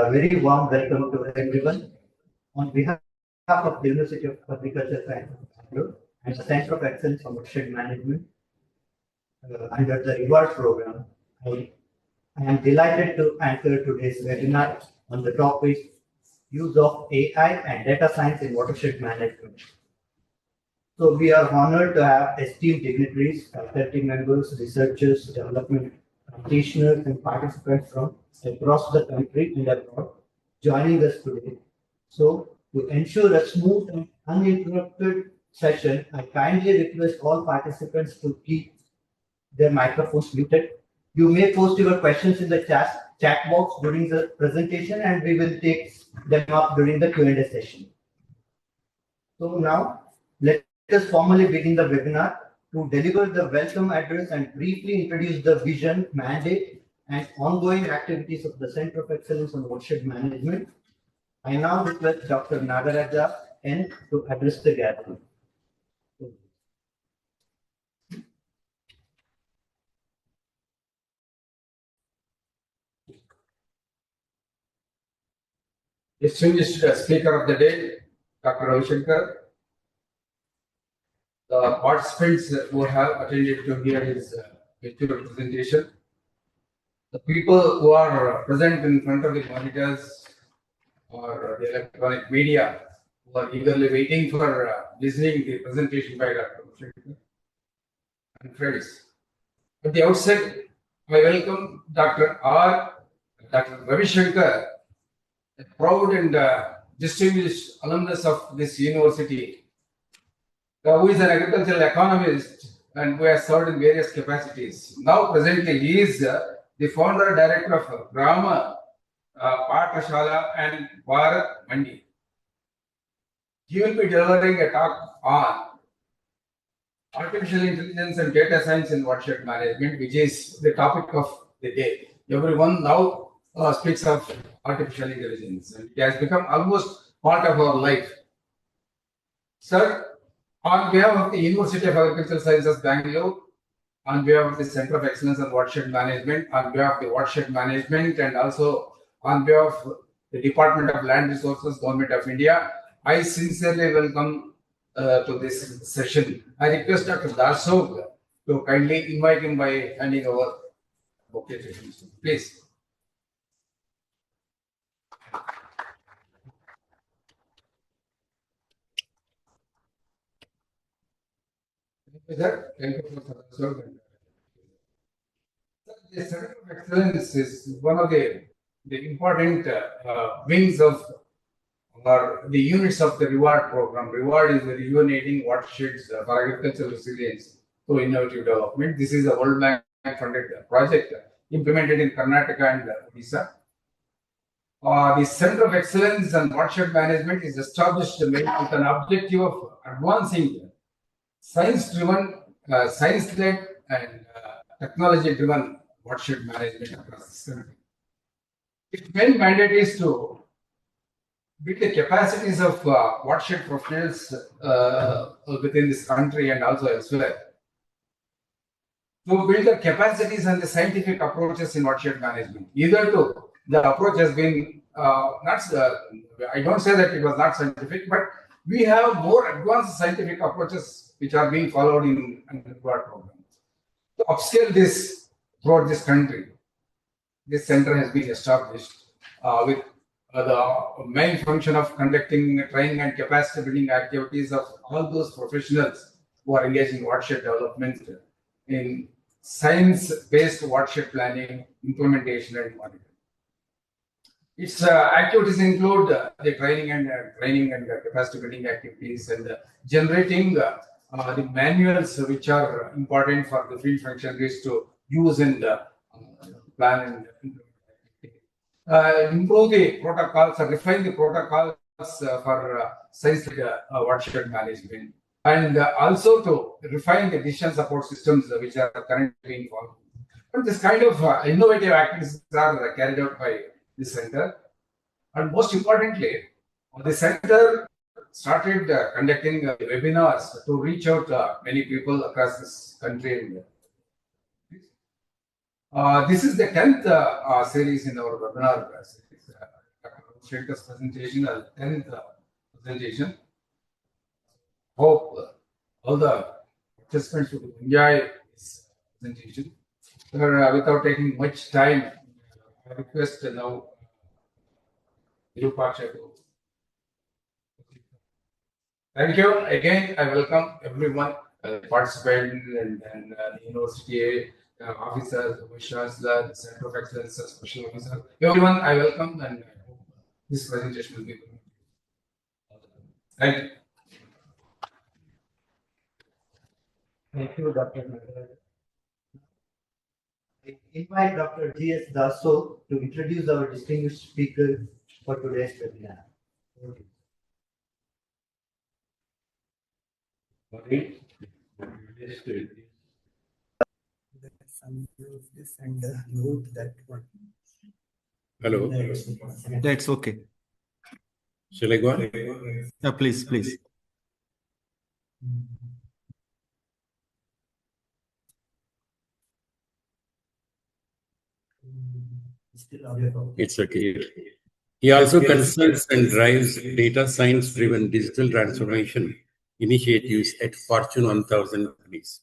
a very warm welcome to everyone. On behalf of the University of Agriculture Science Bangalore and the Center of Excellence for Watershed Management under the reward program, I am delighted to anchor today's webinar on the topic use of AI and data science in watershed management. So we are honored to have esteemed dignitaries, faculty members, researchers, development practitioners, and participants from across the country and abroad joining us today. So to ensure a smooth and uninterrupted session, I kindly request all participants to keep their microphones muted. You may post your questions in the chat box during the presentation, and we will take them up during the Q&A session. So now, let us formally begin the webinar. To deliver the welcome address and briefly introduce the vision, mandate, and ongoing activities of the Center of Excellence on Watershed Management, I now request Dr. Nagaraja N. to address the gathering. Distinguished speaker of the day, Dr. Ravi Shankar, the participants who have attended to hear his lecture presentation, the people who are present in front of the monitors or the electronic media who are eagerly waiting for listening the presentation by Dr. Ravi Shankar, and friends. At the outset, I welcome Dr. Ravi Shankar, a proud and distinguished alumnus of this university, who is an agricultural economist and who has served in various capacities. Now, presently, he is the founder and director of Grama Paathashala Bharat Mandi. He will be delivering a talk on artificial intelligence and data science in watershed management, which is the topic of the day. Everyone now speaks of artificial intelligence, and it has become almost part of our life. Sir, on behalf of the University of Agricultural Sciences Bangalore, on behalf of the Center of Excellence on Watershed Management, on behalf of the Watershed Management, and also on behalf of the Department of Land Resources, Government of India, I sincerely welcome to this session. I request Dr. Darsog to kindly invite him by handing over bouquet to him. Please. Thank you, Dr. Darsog. The Center of Excellence is one of the important wings of the units of the reward program. Reward is the rejuvenating watersheds for agricultural resilience through innovative development. This is a World Bank funded project implemented in Karnataka and Odisha. The Center of Excellence on Watershed Management is established with an objective of advancing science-driven, science-led, and technology-driven watershed management across the country. Its main mandate is to build the capacities of watershed professionals within this country and also elsewhere, to build the capacities and the scientific approaches in watershed management. Either to the approach has been I don't say that it was not scientific, but we have more advanced scientific approaches which are being followed in the reward program. To upscale this throughout this country, this center has been established with the main function of conducting training and capacity building activities of all those professionals who are engaged in watershed development in science-based watershed planning, implementation, and monitoring. Its activities include the training and capacity building activities and generating the manuals which are important for the field functionaries to use in the plan and improve the protocols or refine the protocols for science-led watershed management, and also to refine the decision support systems which are currently being followed. But this kind of innovative activities are carried out by the center, and most importantly, the center started conducting webinars to reach out many people across this country. This is the 10th series in our webinar series. Shankar's presentation as 10th presentation. Hope all the participants will enjoy this presentation. Without taking much time, I request now Virupaksha to. Thank you. Again, I welcome everyone, participant and the university officers, vice chancellor, the Center of Excellence, special officer. Everyone, I welcome and I hope this presentation will be good. Thank you. Thank you, Dr. Nagaraj. I invite Dr. G.S. Daso to introduce our distinguished speaker for today's webinar. Hello. That's okay. Shall I go on? Yeah, please. It's okay. He also consults and drives data science-driven digital transformation initiatives at Fortune 1000 companies.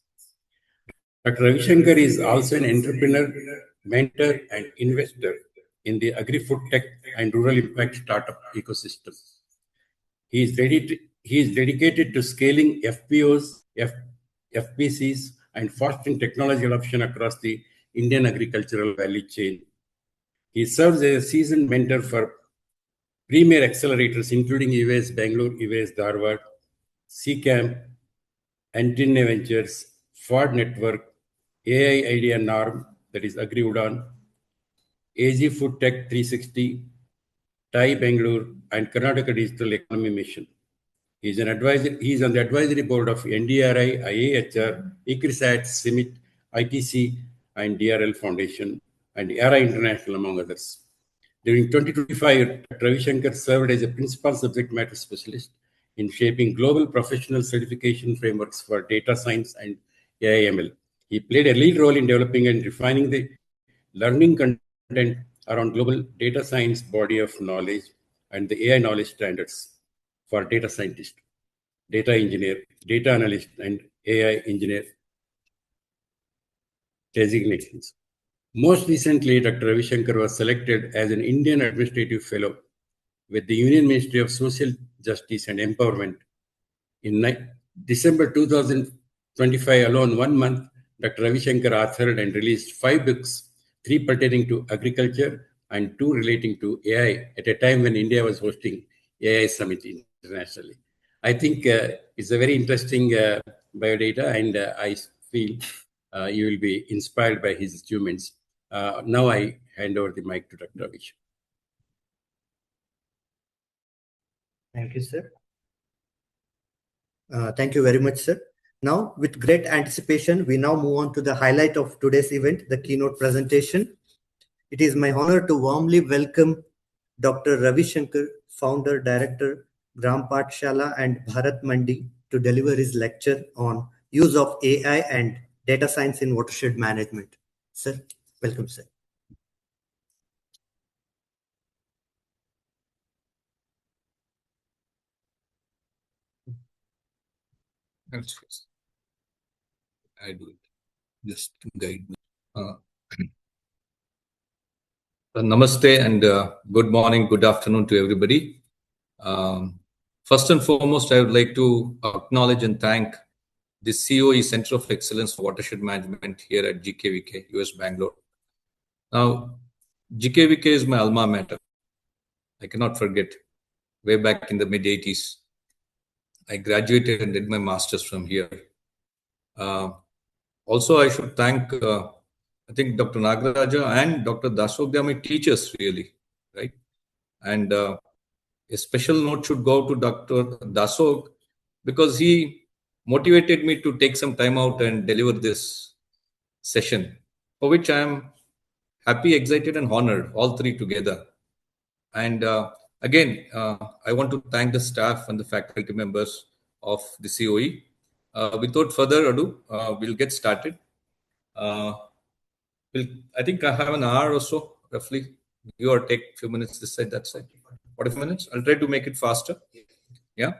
Dr. Ravi Shankar is also an entrepreneur, mentor, and investor in the agri-food tech and rural impact startup ecosystem. He is dedicated to scaling FPOs, FPCs, and fostering technology adoption across the Indian agricultural value chain. He serves as a seasoned mentor for premier accelerators, including UAS Bangalore, UAS Dharwad, CCAM, Antenna Ventures, Ford Network, AI Idea Norm, that is Agri Udan, AG Food Tech 360, TAI Bangalore, and Karnataka Digital Economy Mission. He is on the advisory board of NDRI, IAHR, ICRISAT, CIMIT, ITC, and DRL Foundation, and ERA International, among others. During 2025, Dr. Ravi Shankar served as a principal subject matter specialist in shaping global professional certification frameworks for data science and AI/ML. He played a lead role in developing and refining the learning content around global data science body of knowledge and the AI knowledge standards for data scientist, data engineer, data analyst, and AI engineer designations. Most recently, Dr. Ravi Shankar was selected as an Indian Administrative Fellow with the Union Ministry of Social Justice and Empowerment. In December 2025 alone, 1 month, Dr. Ravi Shankar authored and released 5 books, 3 pertaining to agriculture and 2 relating to AI at a time when India was hosting AI Summit internationally. I think it's a very interesting biodata, and I feel you will be inspired by his achievements. Now I hand over the mic to Dr. Ravi. Thank you, sir. Thank you very much, sir. Now, with great anticipation, we now move on to the highlight of today's event, the keynote presentation. It is my honor to warmly welcome Dr. Ravi Shankar, founder, director, Paathashala and Bharat Mandi, to deliver his lecture on use of AI and data science in watershed management. Sir, welcome, sir. I do it. Just guide me. Namaste and good morning, good afternoon to everybody. First and foremost, I would like to acknowledge and thank the CoE Center of Excellence for Watershed Management here at GKVK, UAS Bangalore. Now, GKVK is my alma mater. I cannot forget. Way back in the mid-80s, I graduated and did my master's from here. Also, I should thank, I think, Dr. Nagaraja and Dr. Dasog. They are my teachers, really, right? And a special note should go to Dr. Dasog because he motivated me to take some time out and deliver this session, for which I am happy, excited, and honored, all three together. And again, I want to thank the staff and the faculty members of the CoE. Without further ado, we'll get started. I think I have an hour or so, roughly. You or take a few minutes this side, that side. 45 minutes. I'll try to make it faster. Yeah.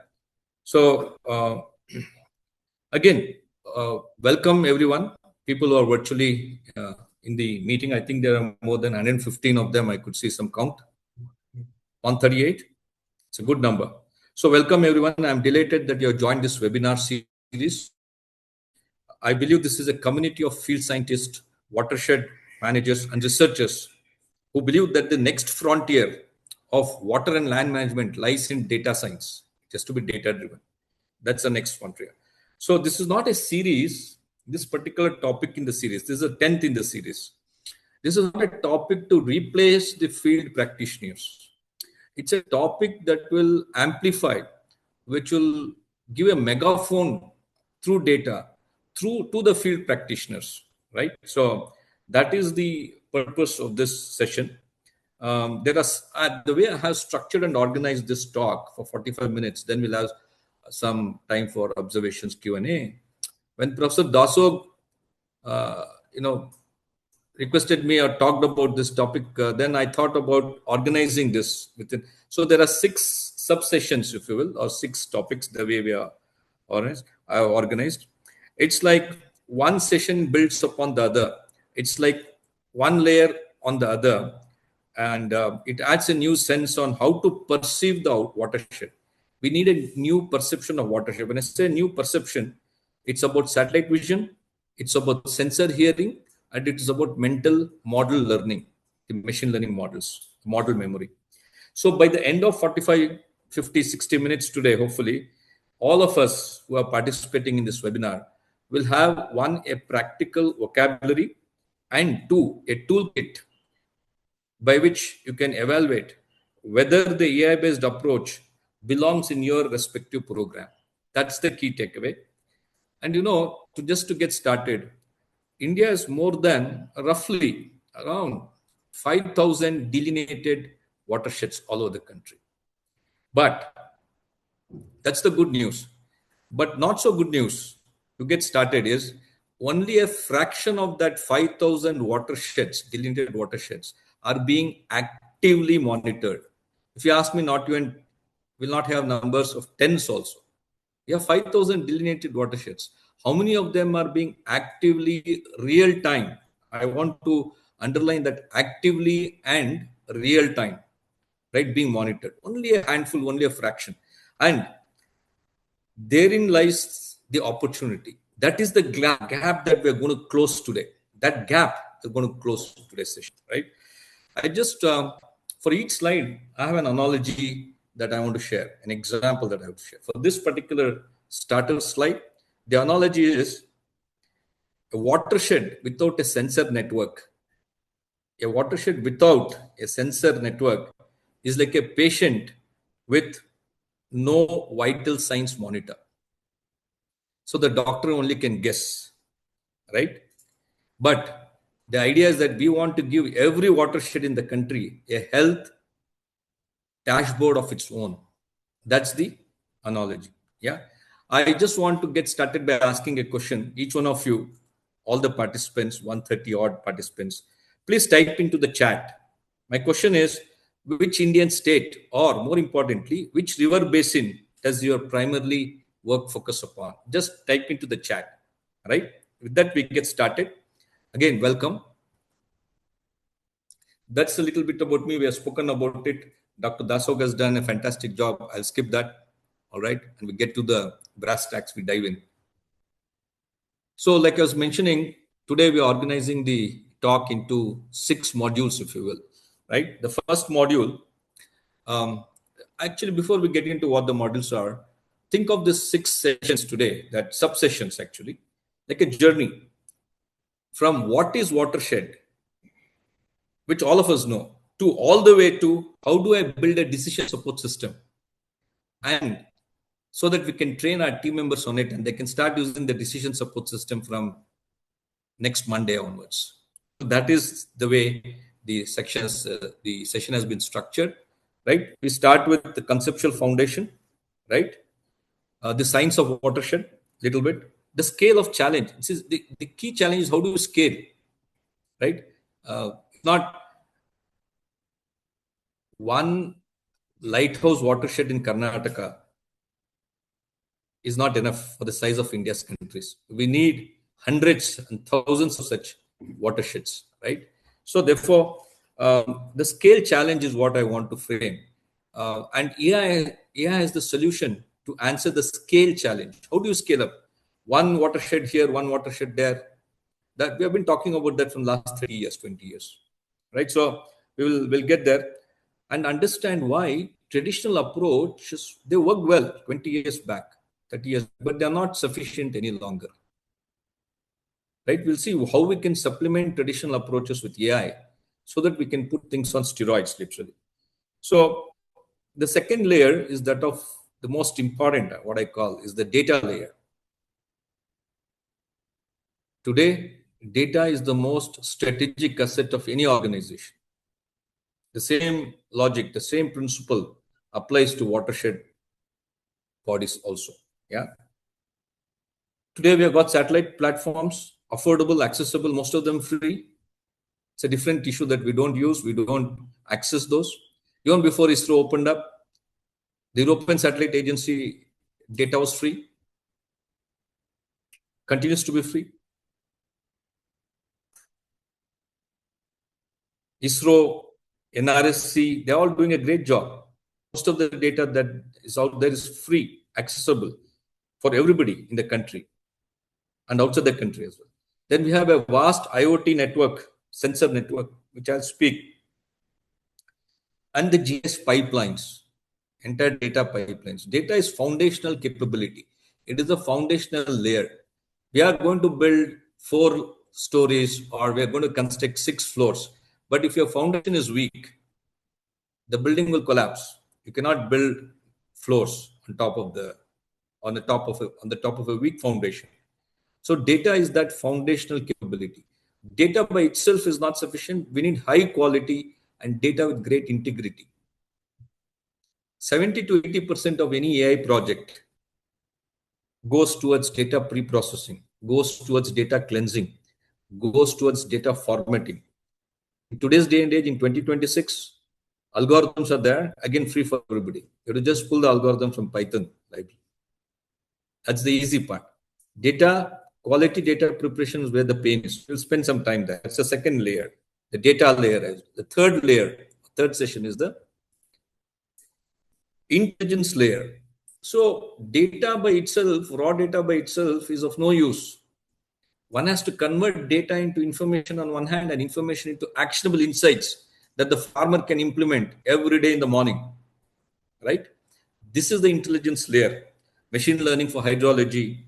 So again, welcome everyone. People who are virtually in the meeting. I think there are more than 115 of them. I could see some count. 138. It's a good number. So welcome everyone. I'm delighted that you have joined this webinar series. I believe this is a community of field scientists, watershed managers, and researchers who believe that the next frontier of water and land management lies in data science, just to be data driven. That's the next frontier. So this is not a series, this particular topic in the series. This is a 10th in the series. This is not a topic to replace the field practitioners. It's a topic that will amplify, which will give a megaphone through data, through to the field practitioners, right? So that is the purpose of this session. There are the way I have structured and organized this talk for 45 minutes. Then we'll have some time for observations, Q&A. When Professor Dasog, requested me or talked about this topic, then I thought about organizing this within. So there are 6 sub-sessions, if you will, or 6 topics the way we are organized. It's like one session builds upon the other. It's like one layer on the other. And it adds a new sense on how to perceive the watershed. We need a new perception of watershed. When I say new perception, it's about satellite vision, it's about sensor hearing, and it is about mental model learning, the machine learning models, model memory. So by the end of 45, 50, 60 minutes today, hopefully, all of us who are participating in this webinar will have 1, a practical vocabulary, and 2, a toolkit by which you can evaluate whether the AI-based approach belongs in your respective program. That's the key takeaway. And to get started, India is more than roughly around 5,000 delineated watersheds all over the country. But that's the good news. But not so good news to get started is only a fraction of that 5,000 watersheds, delineated watersheds, are being actively monitored. If you ask me, not even will not have numbers of tens also. We have 5,000 delineated watersheds. How many of them are being actively real time? I want to underline that actively and real time, right? Being monitored. Only a handful, only a fraction. And therein lies the opportunity. That is the gap that we're going to close today. That gap we're going to close today's session, right? I just, for each slide, I have an analogy that I want to share, an example that I want to share. For this particular starter slide, the analogy is a watershed without a sensor network. A watershed without a sensor network is like a patient with no vital signs monitor. So the doctor only can guess, right? But the idea is that we want to give every watershed in the country a health dashboard of its own. That's the analogy. Yeah. I just want to get started by asking a question. Each one of you, all the participants, 130 odd participants, please type into the chat. My question is, which Indian state, or more importantly, which river basin does your primarily work focus upon? Just type into the chat, right? With that, we get started. Again, welcome. That's a little bit about me. We have spoken about it. Dr. Dasog has done a fantastic job. I'll skip that. All right. And we get to the brass tacks, we dive in. So like I was mentioning, today we are organizing the talk into 6 modules, if you will, right? The first module, actually, before we get into what the modules are, think of the 6 sessions today, that sub-sessions actually, like a journey from what is watershed, which all of us know, to all the way to how do I build a decision support system, and so that we can train our team members on it and they can start using the decision support system from next Monday onwards. That is the way the session has been structured, right? We start with the conceptual foundation, right? The science of watershed, little bit. The scale of challenge. This is the key challenge is how do you scale, right? Not one lighthouse watershed in Karnataka is not enough for the size of India's countries. We need hundreds and thousands of such watersheds, right? So therefore, the scale challenge is what I want to frame. And AI is the solution to answer the scale challenge. How do you scale up? One watershed here, one watershed there. That we have been talking about that from last 30 years, 20 years, right? So we'll get there and understand why traditional approaches, they worked well 20 years back, 30 years, but they're not sufficient any longer, right? We'll see how we can supplement traditional approaches with AI so that we can put things on steroids, literally. So the second layer is that of the most important, what I call is the data layer. Today, data is the most strategic asset of any organization. The same logic, the same principle applies to watershed bodies also. Yeah. Today we have got satellite platforms, affordable, accessible, most of them free. It's a different issue that we don't use. We don't access those. Even before ISRO opened up, the European Satellite Agency data was free, continues to be free. ISRO, NRSC, they're all doing a great job. Most of the data that is out there is free, accessible for everybody in the country and outside the country as well. Then we have a vast IoT network, sensor network, which I'll speak, and the GS pipelines, entire data pipelines. Data is foundational capability. It is a foundational layer. We are going to build 4 stories or we are going to construct 6 floors. But if your foundation is weak, the building will collapse. You cannot build floors on the top of a weak foundation. So data is that foundational capability. Data by itself is not sufficient. We need high quality and data with great integrity. 70 to 80% of any AI project goes towards data pre-processing, goes towards data cleansing, goes towards data formatting. In today's day and age, in 2026, algorithms are there, again free for everybody. You have to just pull the algorithm from Python library. That's the easy part. Data, quality data preparation is where the pain is. We'll spend some time there. That's the second layer, the data layer. The third layer, third session is the intelligence layer. So data by itself, raw data by itself is of no use. One has to convert data into information on one hand and information into actionable insights that the farmer can implement every day in the morning, right? This is the intelligence layer. Machine learning for hydrology,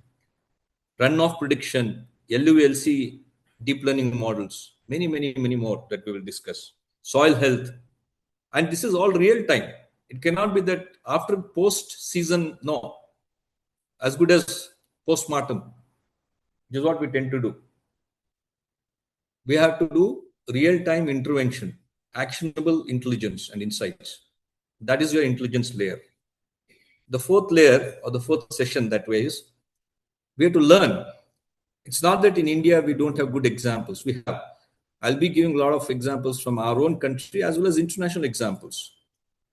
runoff prediction, LULC, deep learning models, many more that we will discuss. Soil health. And this is all real time. It cannot be that after post-season, no. As good as post-mortem. This is what we tend to do. We have to do real-time intervention, actionable intelligence and insights. That is your intelligence layer. The fourth layer or the fourth session that way is we have to learn. It's not that in India we don't have good examples. We have. I'll be giving a lot of examples from our own country as well as international examples.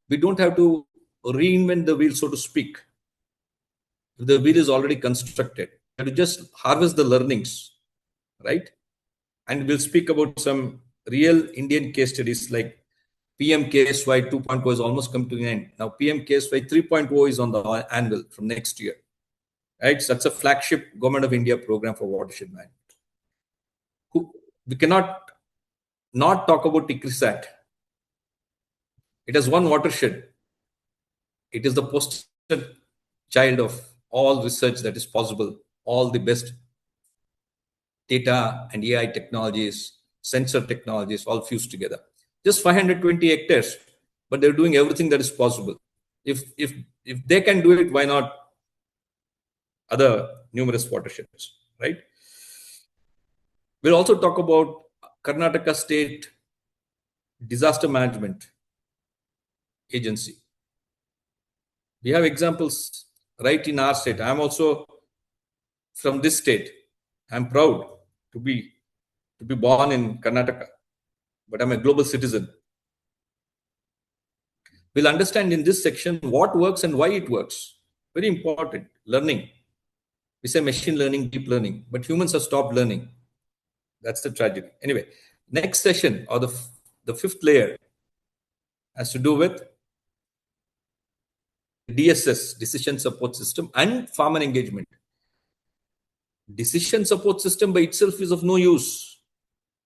We don't have to reinvent the wheel, so to speak. The wheel is already constructed. We have to just harvest the learnings, right? And we'll speak about some real Indian case studies like PM-KSY 2.0 has almost come to an end. Now PM-KSY 3.0 is on the anvil from next year. Right? So that's a flagship Government of India program for watershed management. We cannot not talk about ICRISAT. It has one watershed. It is the poster child of all research that is possible, all the best data and AI technologies, sensor technologies, all fused together. Just 520 hectares, but they're doing everything that is possible. If they can do it, why not other numerous watersheds, right? We'll also talk about Karnataka State Disaster Management Agency. We have examples right in our state. I'm also from this state. I'm proud to be born in Karnataka, but I'm a global citizen. We'll understand in this section what works and why it works. Very important. Learning. We say machine learning, deep learning, but humans have stopped learning. That's the tragedy. Anyway, next session, or the fifth layer, has to do with DSS, Decision Support System, and farmer engagement. Decision support system by itself is of no use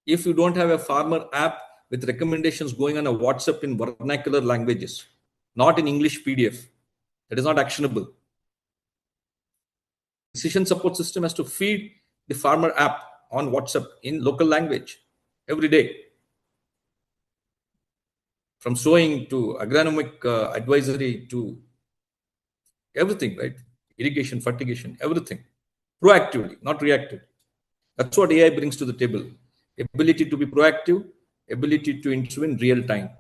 if you don't have a farmer app with recommendations going on a WhatsApp in vernacular languages, not in English PDF. That is not actionable. Decision support system has to feed the farmer app on WhatsApp in local language every day. From sowing to agronomic advisory to everything, right? Irrigation, fertigation, everything. Proactively, not reactively. That's what AI brings to the table. Ability to be proactive, ability to intervene real time,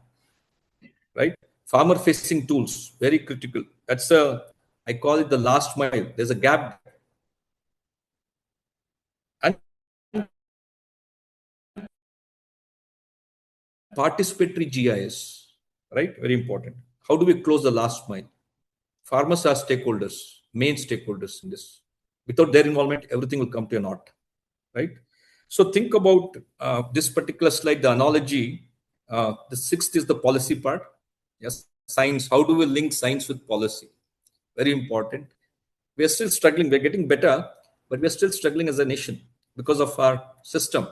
right? Farmer facing tools, very critical. I call it the last mile. There's a gap. And participatory GIS, right? Very important. How do we close the last mile? Farmers are stakeholders, main stakeholders in this. Without their involvement, everything will come to a naught, right? So think about this particular slide, the analogy. The sixth is the policy part. Yes, science. How do we link science with policy? Very important. We are still struggling. We're getting better, but we're still struggling as a nation because of our system.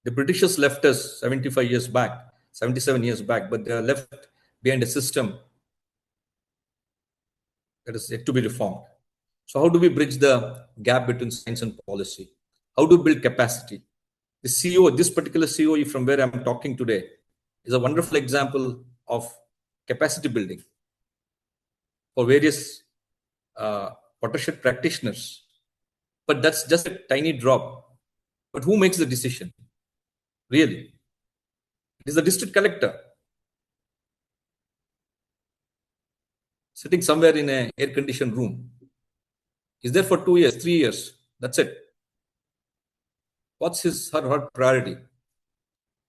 The Britishers left us 75 years back, 77 years back, but they are left behind a system that is yet to be reformed. So how do we bridge the gap between science and policy? How do we build capacity? The COE, this particular COE from where I'm talking today, is a wonderful example of capacity building for various watershed practitioners. But that's just a tiny drop. But who makes the decision? Really? It is the district collector sitting somewhere in an air-conditioned room. He's there for 2 years, 3 years. That's it. What's her priority?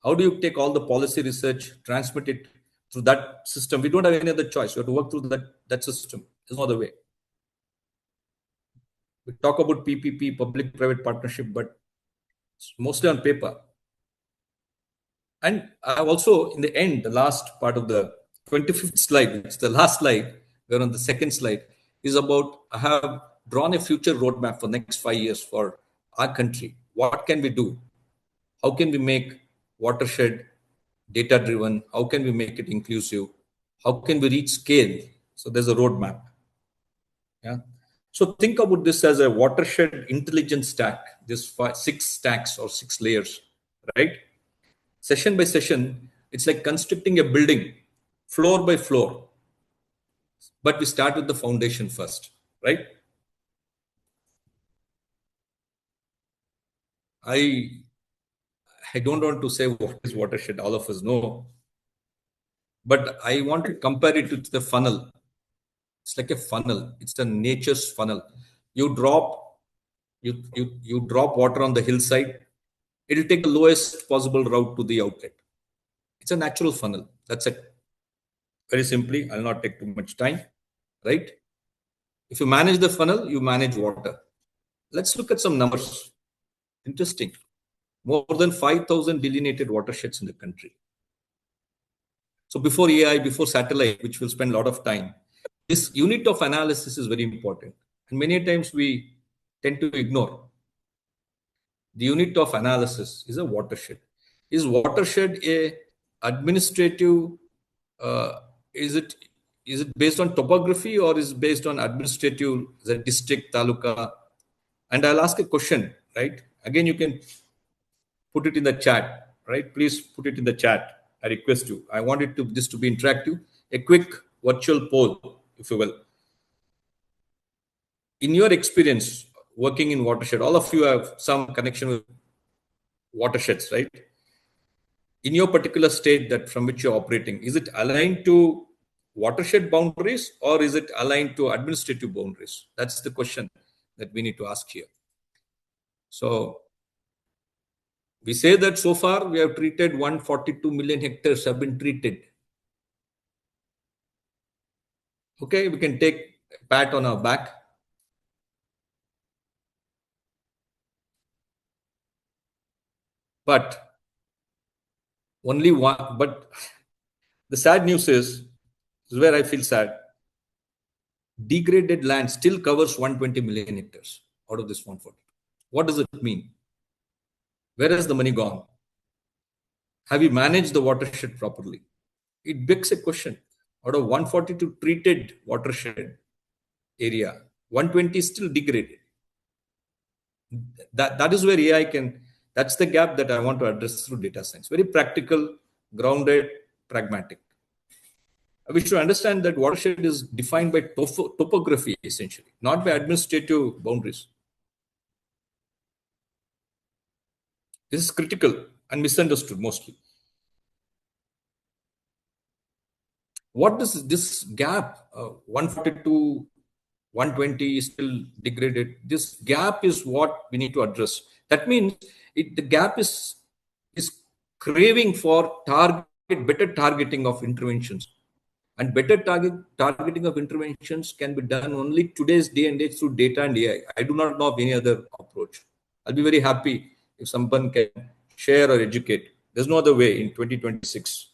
How do you take all the policy research, transmit it through that system? We don't have any other choice. We have to work through that system. There's no other way. We talk about PPP, public-private partnership, but it's mostly on paper. And I also, in the end, the last part of the 25th slide, it's the last slide, we're on the second slide, is about I have drawn a future roadmap for next 5 years for our country. What can we do? How can we make watershed data-driven? How can we make it inclusive? How can we reach scale? So there's a roadmap. Yeah. So think about this as a watershed intelligence stack. This 6 stacks or 6 layers, right? Session by session, it's like constructing a building, floor by floor. But we start with the foundation first, right? I don't want to say what is watershed, all of us know. But I want to compare it to the funnel. It's like a funnel. It's a nature's funnel. You drop water on the hillside. It will take the lowest possible route to the outlet. It's a natural funnel. That's it. Very simply, I'll not take too much time, right? If you manage the funnel, you manage water. Let's look at some numbers. Interesting. More than 5,000 delineated watersheds in the country. So before AI, before satellite, which will spend a lot of time, this unit of analysis is very important. And many times we tend to ignore. The unit of analysis is a watershed. Is watershed a administrative, is it based on topography or is it based on administrative, the district, taluka? And I'll ask a question, right? Again, you can put it in the chat, right? Please put it in the chat. I request you. I want this to be interactive. A quick virtual poll, if you will. In your experience working in watershed, all of you have some connection with watersheds, right? In your particular state that from which you're operating, is it aligned to watershed boundaries or is it aligned to administrative boundaries? That's the question that we need to ask here. So we say that so far we have treated 142 million hectares have been treated. Okay, we can take a pat on our back. But only one, but the sad news is where I feel sad. Degraded land still covers 120 million hectares out of this 140. What does it mean? Where has the money gone? Have we managed the watershed properly? It begs a question. Out of 142 treated watershed area, 120 is still degraded. That is where AI can, that's the gap that I want to address through data science. Very practical, grounded, pragmatic. We should understand that watershed is defined by topography, essentially, not by administrative boundaries. This is critical and misunderstood mostly. What does this gap, 142, 120 is still degraded? This gap is what we need to address. That means the gap is craving for better targeting of interventions. And better targeting of interventions can be done only today's day and age through data and AI. I do not know of any other approach. I'll be very happy if someone can share or educate. There's no other way in 2026.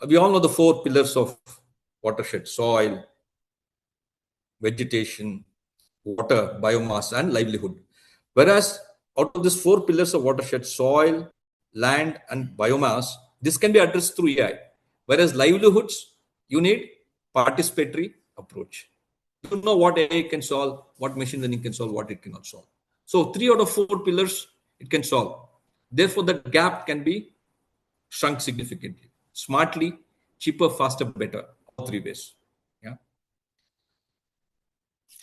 We all know the 4 pillars of watershed: soil, vegetation, water, biomass, and livelihood. Whereas out of these 4 pillars of watershed, soil, land, and biomass, this can be addressed through AI. Whereas livelihoods, you need participatory approach. You know what AI can solve, what machine learning can solve, what it cannot solve. So 3 out of 4 pillars it can solve. Therefore, the gap can be shrunk significantly. Smartly, cheaper, faster, better. All 3 ways. Yeah.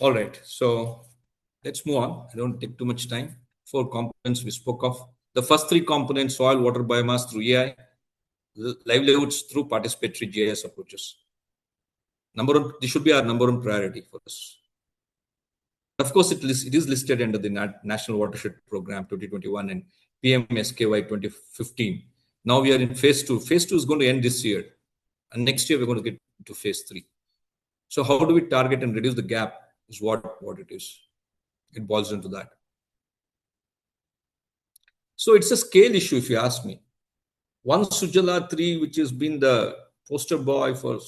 All right. So let's move on. I don't take too much time. 4 components we spoke of. The first 3 components: soil, water, biomass through AI, livelihoods through participatory GIS approaches. This should be our number 1 priority for us. Of course, it is listed under the National Watershed Program 2021 and PMSKY 2015. Now we are in phase 2. Phase 2 is going to end this year. And next year, we're going to get to phase 3. So how do we target and reduce the gap is what it is. It boils into that. So it's a scale issue, if you ask me. One Sujala 3, which has been the poster boy for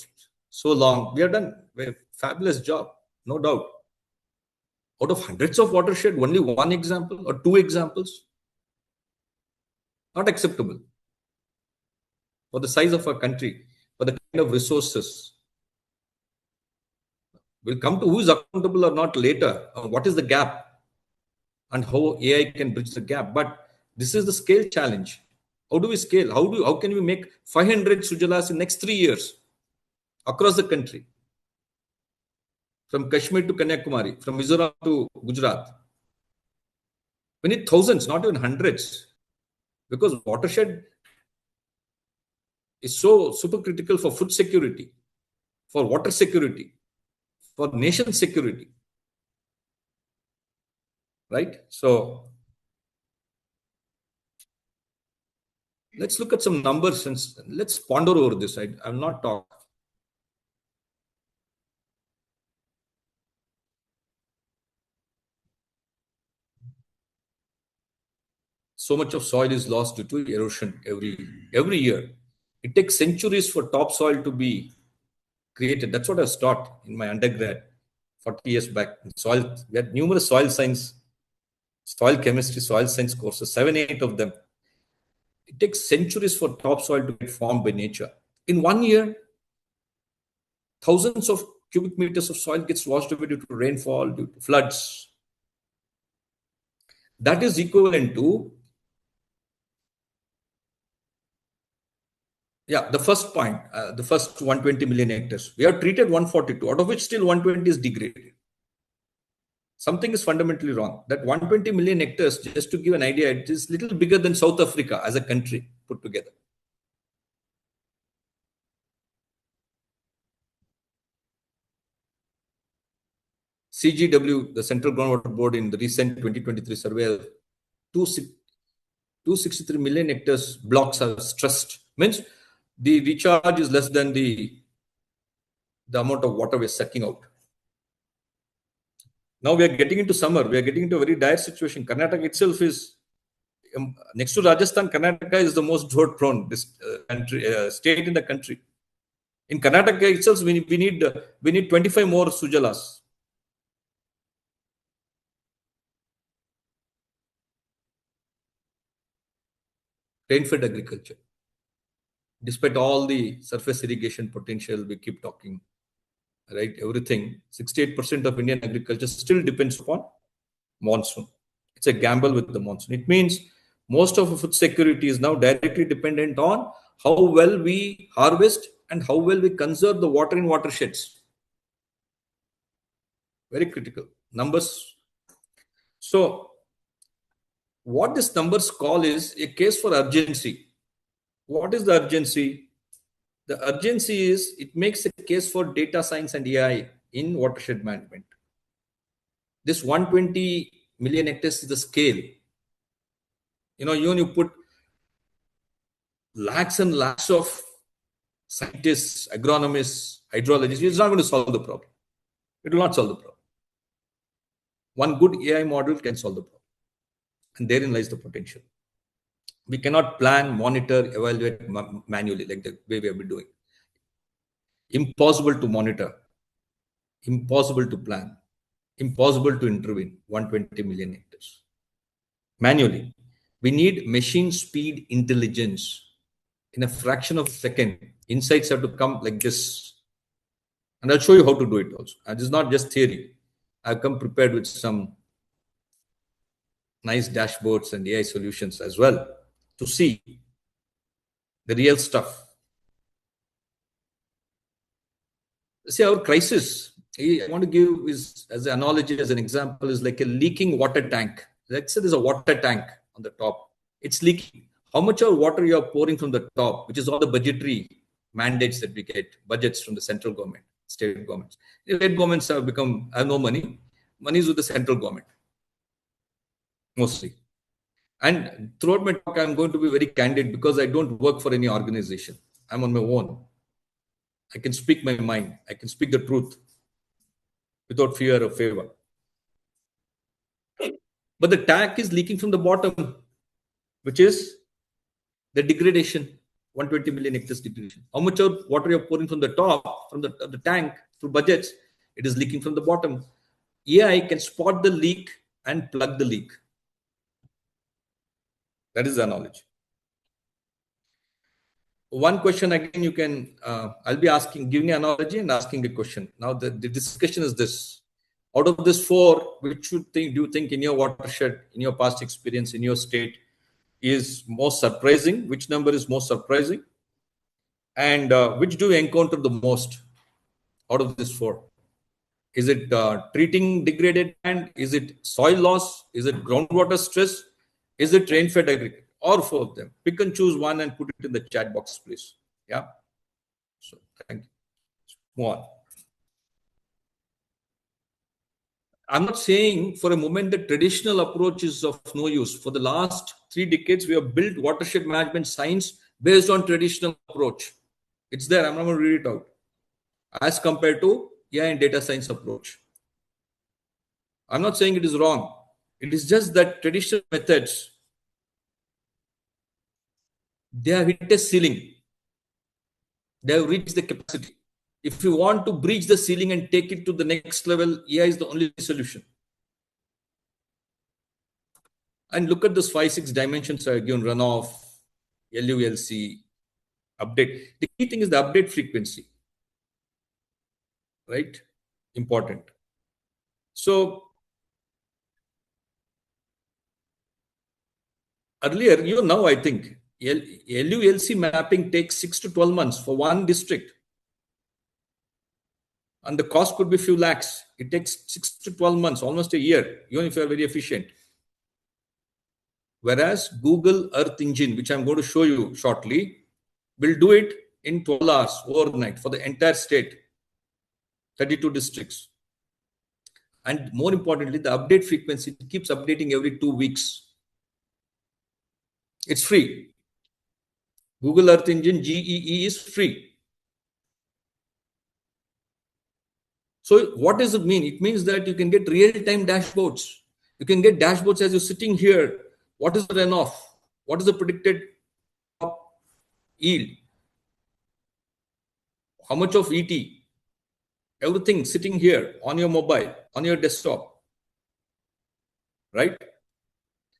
so long, we have done a fabulous job, no doubt. Out of hundreds of watershed, only 1 example or 2 examples, not acceptable for the size of our country, for the kind of resources. We'll come to who is accountable or not later, or what is the gap and how AI can bridge the gap. But this is the scale challenge. How do we scale? How can we make 500 Sujalas in next 3 years across the country? From Kashmir to Kanyakumari, from Mizoram to Gujarat. We need thousands, not even hundreds. Because watershed is so super critical for food security, for water security, for nation security. Right? So let's look at some numbers and let's ponder over this. I will not talk. So much of soil is lost due to erosion every year. It takes centuries for topsoil to be created. That's what I was taught in my undergrad 40 years back. Soil, we had numerous soil science, soil chemistry, soil science courses, 7, 8 of them. It takes centuries for topsoil to get formed by nature. In 1 year, thousands of cubic meters of soil gets washed away due to rainfall, due to floods. That is equivalent to, the first point, the first 120 million hectares. We have treated 142, out of which still 120 is degraded. Something is fundamentally wrong. That 120 million hectares, just to give an idea, it is little bigger than South Africa as a country put together. CGW, the Central Groundwater Board, in the recent 2023 survey, 263 million hectares blocks are stressed. Means the recharge is less than the amount of water we're sucking out. Now we are getting into summer. We are getting into a very dire situation. Karnataka itself is next to Rajasthan. Karnataka is the most drought-prone state in the country. In Karnataka itself, we need 25 more Sujalas. Rain-fed agriculture. Despite all the surface irrigation potential, we keep talking, right? Everything, 68% of Indian agriculture still depends upon monsoon. It's a gamble with the monsoon. It means most of food security is now directly dependent on how well we harvest and how well we conserve the water in watersheds. Very critical numbers. So what these numbers call is a case for urgency. What is the urgency? The urgency is it makes a case for data science and AI in watershed management. This 120 million hectares is the scale. You put lakhs and lakhs of scientists, agronomists, hydrologists, it's not going to solve the problem. It will not solve the problem. One good AI model can solve the problem. And therein lies the potential. We cannot plan, monitor, evaluate manually like the way we have been doing. Impossible to monitor, impossible to plan, impossible to intervene 120 million hectares. Manually, we need machine speed intelligence. In a fraction of a second, insights have to come like this. And I'll show you how to do it also. And this is not just theory. I've come prepared with some nice dashboards and AI solutions as well to see the real stuff. See, our crisis, I want to give is as an analogy, as an example, is like a leaking water tank. Let's say there's a water tank on the top. It's leaking. How much of water you are pouring from the top, which is all the budgetary mandates that we get, budgets from the central government, state governments. The state governments have no money. Money is with the central government, mostly. And throughout my talk, I'm going to be very candid because I don't work for any organization. I'm on my own. I can speak my mind. I can speak the truth without fear or favor. But the tank is leaking from the bottom, which is the degradation, 120 million hectares degradation. How much of water you're pouring from the top, from the tank, through budgets, it is leaking from the bottom. AI can spot the leak and plug the leak. That is the knowledge. One question again, you can, I'll be giving an analogy and asking a question. Now the discussion is this. Out of this 4, which do you think in your watershed, in your past experience, in your state, is most surprising? Which number is most surprising? And which do you encounter the most out of this 4? Is it treating degraded land? Is it soil loss? Is it groundwater stress? Is it rain-fed agriculture? Or 4 of them. Pick and choose one and put it in the chat box, please. Yeah. So thank you. Move on. I'm not saying for a moment that traditional approach is of no use. For the last 3 decades, we have built watershed management science based on traditional approach. It's there. I'm not going to read it out. As compared to AI and data science approach. I'm not saying it is wrong. It is just that traditional methods, they have hit a ceiling. They have reached the capacity. If you want to breach the ceiling and take it to the next level, AI is the only solution. And look at those 5-6 dimensions I given: runoff, LULC, update. The key thing is the update frequency. Right? Important. So earlier, now I think LULC mapping takes 6 to 12 months for one district. And the cost could be few lakhs. It takes 6 to 12 months, almost a year, even if you are very efficient. Whereas Google Earth Engine, which I'm going to show you shortly, will do it in 12 hours overnight for the entire state, 32 districts. And more importantly, the update frequency keeps updating every 2 weeks. It's free. Google Earth Engine GEE is free. So what does it mean? It means that you can get real-time dashboards. You can get dashboards as you're sitting here. What is the runoff? What is the predicted yield? How much of ET? Everything sitting here on your mobile, on your desktop, right?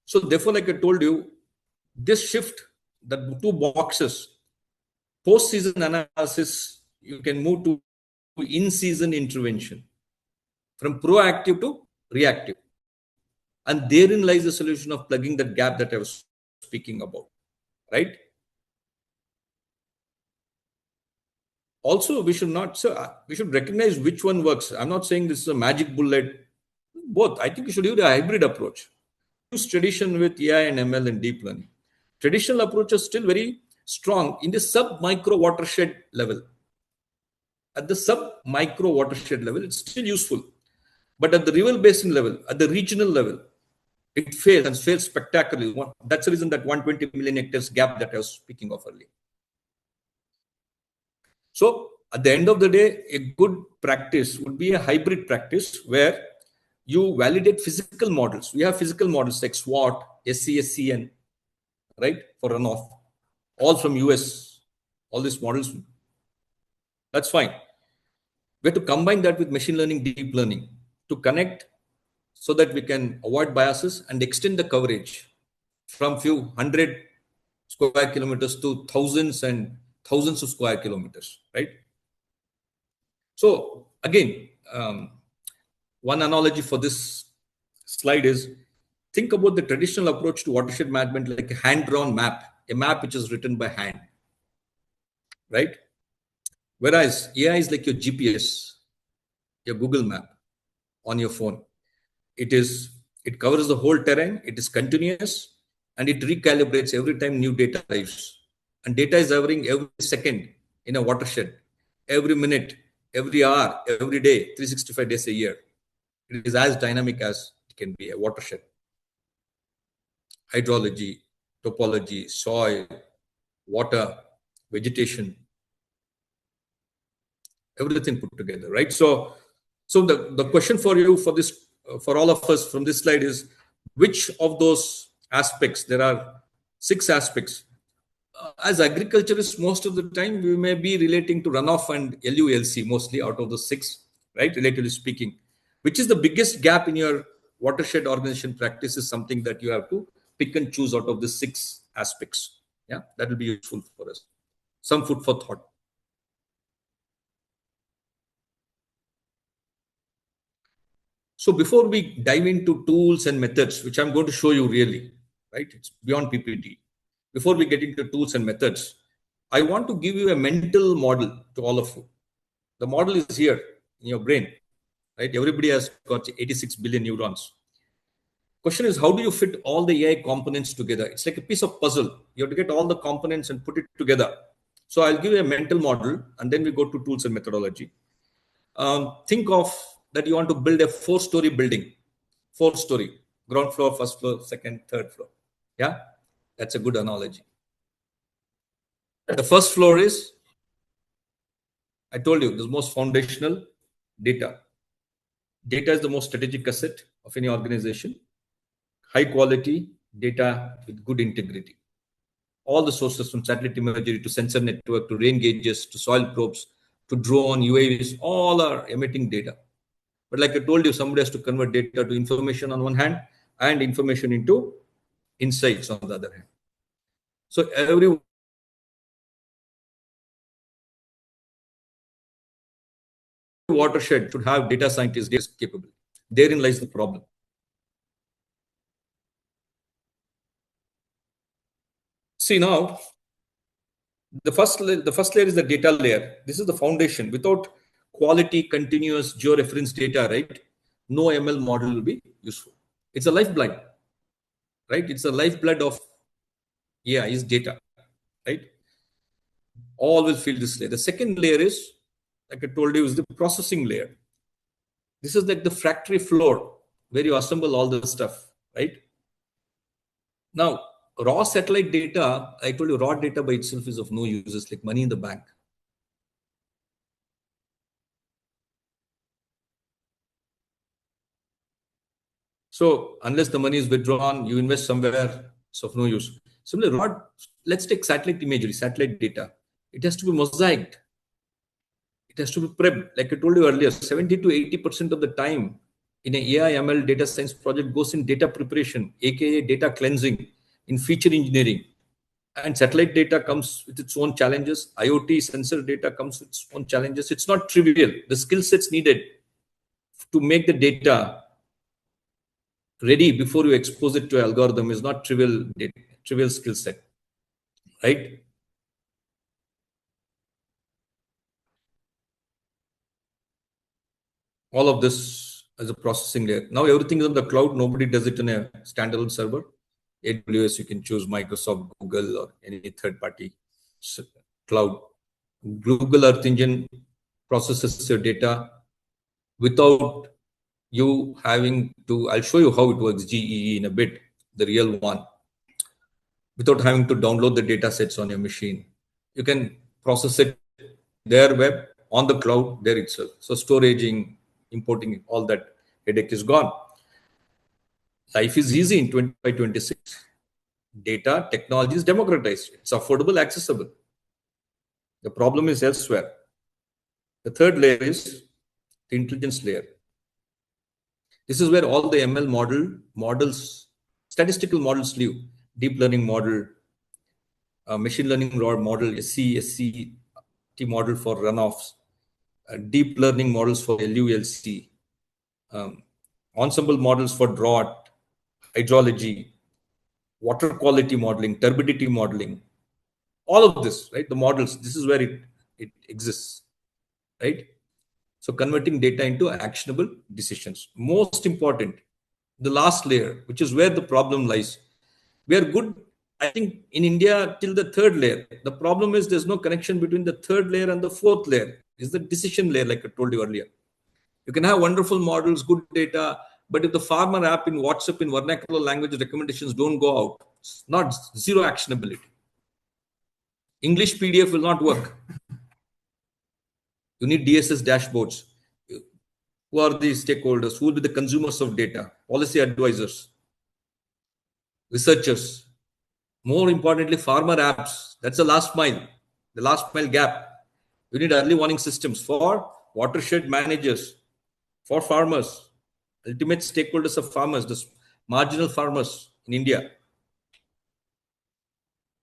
So therefore, like I told you, this shift, the two boxes, post-season analysis, you can move to in-season intervention, from proactive to reactive. And therein lies the solution of plugging that gap that I was speaking about, right? Also, we should recognize which one works. I'm not saying this is a magic bullet. Both. I think you should use a hybrid approach. Use tradition with AI and ML and deep learning. Traditional approach is still very strong in the sub-micro watershed level. At the sub-micro watershed level, it's still useful. But at the river basin level, at the regional level, it fails and fails spectacularly. That's the reason that 120 million hectares gap that I was speaking of earlier. So at the end of the day, a good practice would be a hybrid practice where you validate physical models. We have physical models like SWOT, SCSCN, right, for runoff, all from US, all these models. That's fine. We have to combine that with machine learning, deep learning to connect so that we can avoid biases and extend the coverage from few hundred square kilometers to thousands and thousands of square kilometers, right? So again, one analogy for this slide is, think about the traditional approach to watershed management like a hand-drawn map, a map which is written by hand, right? Whereas AI is like your GPS, your Google map on your phone. It covers the whole terrain, it is continuous, and it recalibrates every time new data arrives. And data is arriving every second in a watershed, every minute, every hour, every day, 365 days a year. It is as dynamic as it can be, a watershed. Hydrology, topology, soil, water, vegetation, everything put together, right? So the question for you, for all of us from this slide is, which of those aspects, there are 6 aspects. As agriculturists, most of the time, we may be relating to runoff and LULC mostly out of the 6, right? Relatively speaking, which is the biggest gap in your watershed organization practice is something that you have to pick and choose out of the 6 aspects. Yeah, that will be useful for us. Some food for thought. So before we dive into tools and methods, which I'm going to show you really, right? It's beyond PPT. Before we get into tools and methods, I want to give you a mental model to all of you. The model is here in your brain, right? Everybody has got 86 billion neurons. Question is, how do you fit all the AI components together? It's like a piece of puzzle. You have to get all the components and put it together. So I'll give you a mental model, and then we go to tools and methodology. Think of that you want to build a 4-story building, 4-story, ground floor, first floor, second, third floor. Yeah, that's a good analogy. The first floor is, I told you, the most foundational data. Data is the most strategic asset of any organization. High quality data with good integrity. All the sources from satellite imagery to sensor network to rain gauges to soil probes to drone, UAVs, all are emitting data. But like I told you, somebody has to convert data to information on one hand and information into insights on the other hand. So every watershed should have data scientists capable. Therein lies the problem. See now, the first layer is the data layer. This is the foundation. Without quality, continuous georeference data, right? No ML model will be useful. It's a lifeblood, right? It's the lifeblood of AI is data, right? All will feel this layer. The second layer is, like I told you, is the processing layer. This is like the factory floor where you assemble all the stuff, right? Now, raw satellite data, I told you, raw data by itself is of no use. It's like money in the bank. So unless the money is withdrawn, you invest somewhere, it's of no use. Similarly, let's take satellite imagery, satellite data. It has to be mosaicked. It has to be prepped. Like I told you earlier, 70 to 80% of the time in an AI ML data science project goes in data preparation, aka data cleansing, in feature engineering. And satellite data comes with its own challenges. IoT sensor data comes with its own challenges. It's not trivial. The skill sets needed to make the data ready before you expose it to an algorithm is not trivial skill set, right? All of this as a processing layer. Now everything is on the cloud. Nobody does it in a standalone server. AWS, you can choose Microsoft, Google, or any third-party cloud. Google Earth Engine processes your data without you having to. I'll show you how it works, GEE, in a bit, the real one. Without having to download the data sets on your machine. You can process it their web on the cloud there itself. So storaging, importing, all that headache is gone. Life is easy in 2026. Data technology is democratized. It's affordable, accessible. The problem is elsewhere. The third layer is the intelligence layer. This is where all the ML models, statistical models live. Deep learning model, machine learning model, SCT model for runoffs, deep learning models for LULC, ensemble models for drought, hydrology, water quality modeling, turbidity modeling, all of this, right? The models, this is where it exists, right? So converting data into actionable decisions. Most important, the last layer, which is where the problem lies. We are good, I think, in India till the third layer. The problem is there's no connection between the third layer and the fourth layer. Is the decision layer, like I told you earlier. You can have wonderful models, good data, but if the farmer app in WhatsApp in vernacular language recommendations don't go out, it's not zero actionability. English PDF will not work. You need DSS dashboards. Who are the stakeholders? Who will be the consumers of data? Policy advisors, researchers. More importantly, farmer apps. That's the last mile gap. You need early warning systems for watershed managers, for farmers, ultimate stakeholders of farmers, the marginal farmers in India.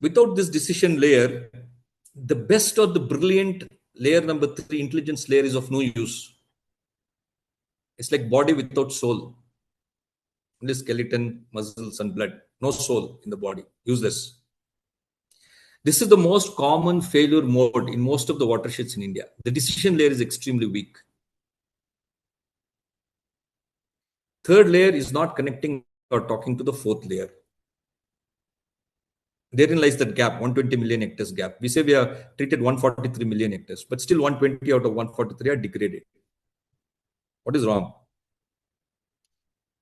Without this decision layer, the best or the brilliant layer number 3, intelligence layer, is of no use. It's like body without soul. Only skeleton, muscles, and blood. No soul in the body. Useless. This is the most common failure mode in most of the watersheds in India. The decision layer is extremely weak. Third layer is not connecting or talking to the fourth layer. Therein lies that gap, 120 million hectares gap. We say we have treated 143 million hectares, but still 120 out of 143 are degraded. What is wrong?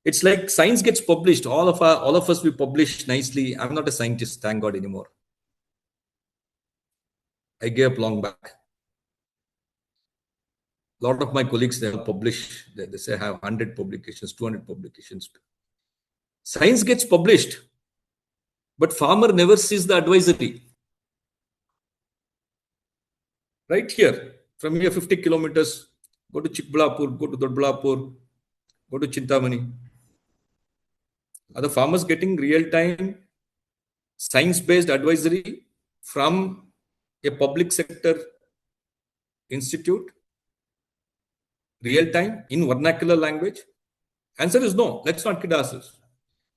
It's like science gets published. All of us, we publish nicely. I'm not a scientist, thank God, anymore. I gave up long back. A lot of my colleagues, they publish, they say I have 100 publications, 200 publications. Science gets published, but farmer never sees the advisory. Right here, from here 50 kilometers, go to Chikbalapur, go to Dodbalapur, go to Chintamani. Are the farmers getting real-time science-based advisory from a public sector institute? Real-time in vernacular language? Answer is no. Let's not kid ourselves.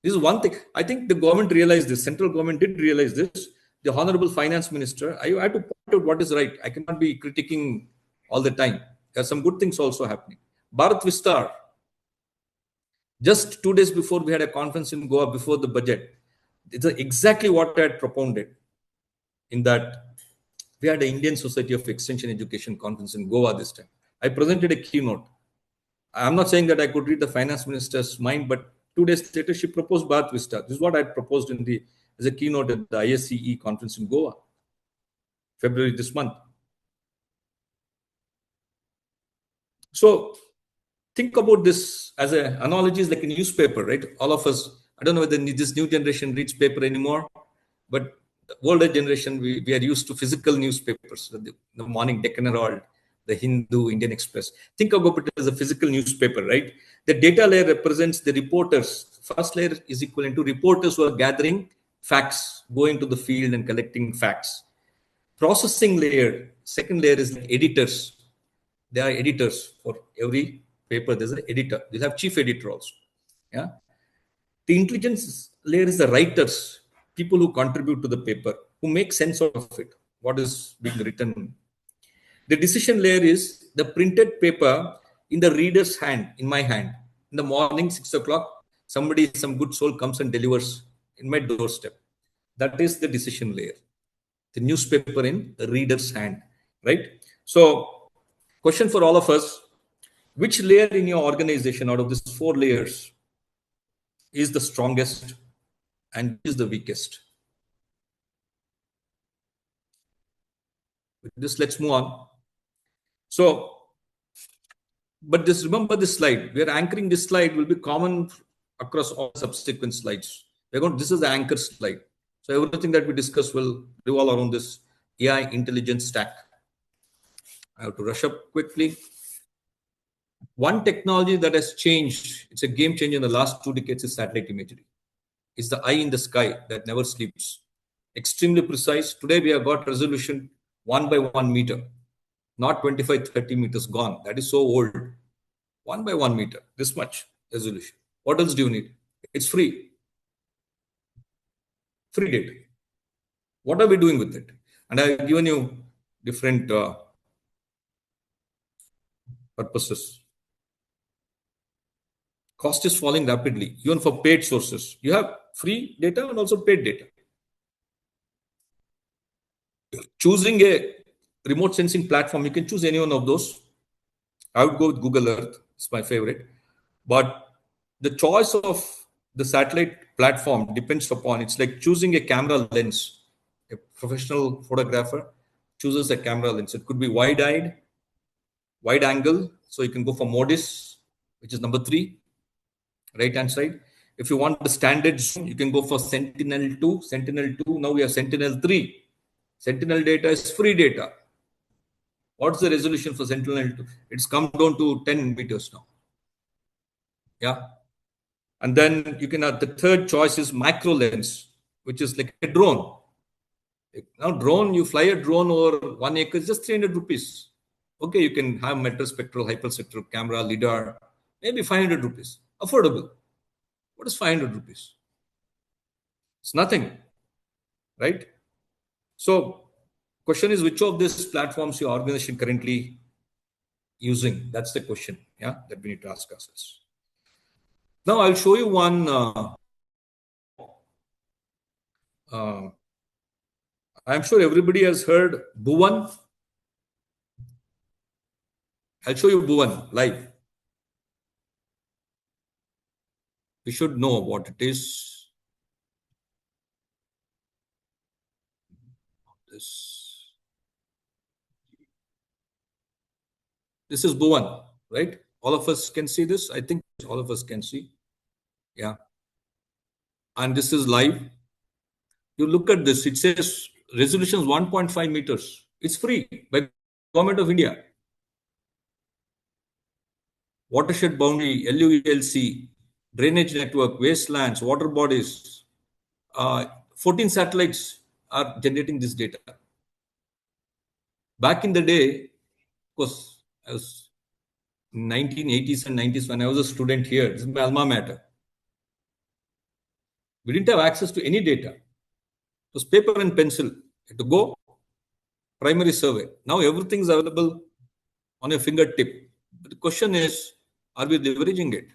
This is one thing. I think the government realized this. Central government did realize this. The Honorable Finance Minister, I had to point out what is right. I cannot be critiquing all the time. There are some good things also happening. Bharat Vistar. Just 2 days before, we had a conference in Goa before the budget. It's exactly what I had propounded. In that, we had the Indian Society of Extension Education conference in Goa this time. I presented a keynote. I'm not saying that I could read the finance minister's mind, but 2 days later, she proposed Bharat Vista. This is what I had proposed in the as a keynote at the ISCE conference in Goa, February this month. So think about this as an analogy, is like a newspaper, right? All of us, I don't know whether this new generation reads paper anymore, but the older generation, we are used to physical newspapers, the morning Deccan Herald, the Hindu, Indian Express. Think about it as a physical newspaper, right? The data layer represents the reporters. First layer is equivalent to reporters who are gathering facts, going to the field and collecting facts. Processing layer, second layer is like editors. There are editors for every paper. There's an editor. You'll have chief editor also. Yeah. The intelligence layer is the writers, people who contribute to the paper, who make sense of it, what is being written. The decision layer is the printed paper in the reader's hand, in my hand. In the morning, 6 o'clock, somebody, some good soul comes and delivers in my doorstep. That is the decision layer. The newspaper in the reader's hand, right? So, question for all of us, which layer in your organization out of these 4 layers is the strongest and is the weakest? With this, let's move on. So, but this, remember this slide. We are anchoring this slide will be common across all subsequent slides. This is the anchor slide. So everything that we discuss will revolve around this AI intelligence stack. I have to rush up quickly. One technology that has changed, it's a game changer in the last 2 decades, is satellite imagery. It's the eye in the sky that never sleeps. Extremely precise. Today we have got resolution 1 by 1 meter, not 25, 30 meters gone. That is so old. 1 by 1 meter, this much resolution. What else do you need? It's free. Free data. What are we doing with it? And I've given you different purposes. Cost is falling rapidly, even for paid sources. You have free data and also paid data. Choosing a remote sensing platform, you can choose any one of those. I would go with Google Earth. It's my favorite. But the choice of the satellite platform depends upon, it's like choosing a camera lens. A professional photographer chooses a camera lens. It could be wide-eyed, wide angle. So you can go for Modis, which is number 3, right-hand side. If you want the standard zoom, you can go for Sentinel-2. Sentinel-2, now we have Sentinel-3. Sentinel data is free data. What's the resolution for Sentinel-2? It's come down to 10 meters now. Yeah. And then you can have the third choice is macro lens, which is like a drone. Now drone, you fly a drone over 1 acre, it's just 300 rupees. Okay, you can have metaspectral, hyperspectral camera, LiDAR, maybe 500 rupees. Affordable. What is 500 rupees? It's nothing, right? So question is, which of these platforms your organization currently using? That's the question, yeah, that we need to ask ourselves. Now I'll show you one. I'm sure everybody has heard Bhuvan. I'll show you Bhuvan live. We should know what it is. This is Bhuvan, right? All of us can see this. I think all of us can see. Yeah. And this is live. You look at this. It says resolution is 1.5 meters. It's free by Government of India. Watershed boundary, LUELC, drainage network, wastelands, water bodies. 14 satellites are generating this data. Back in the day, of course, I was 1980s and 90s when I was a student here. This is my alma mater. We didn't have access to any data. It was paper and pencil. You had to go primary survey. Now everything is available on your fingertip. But the question is, are we leveraging it?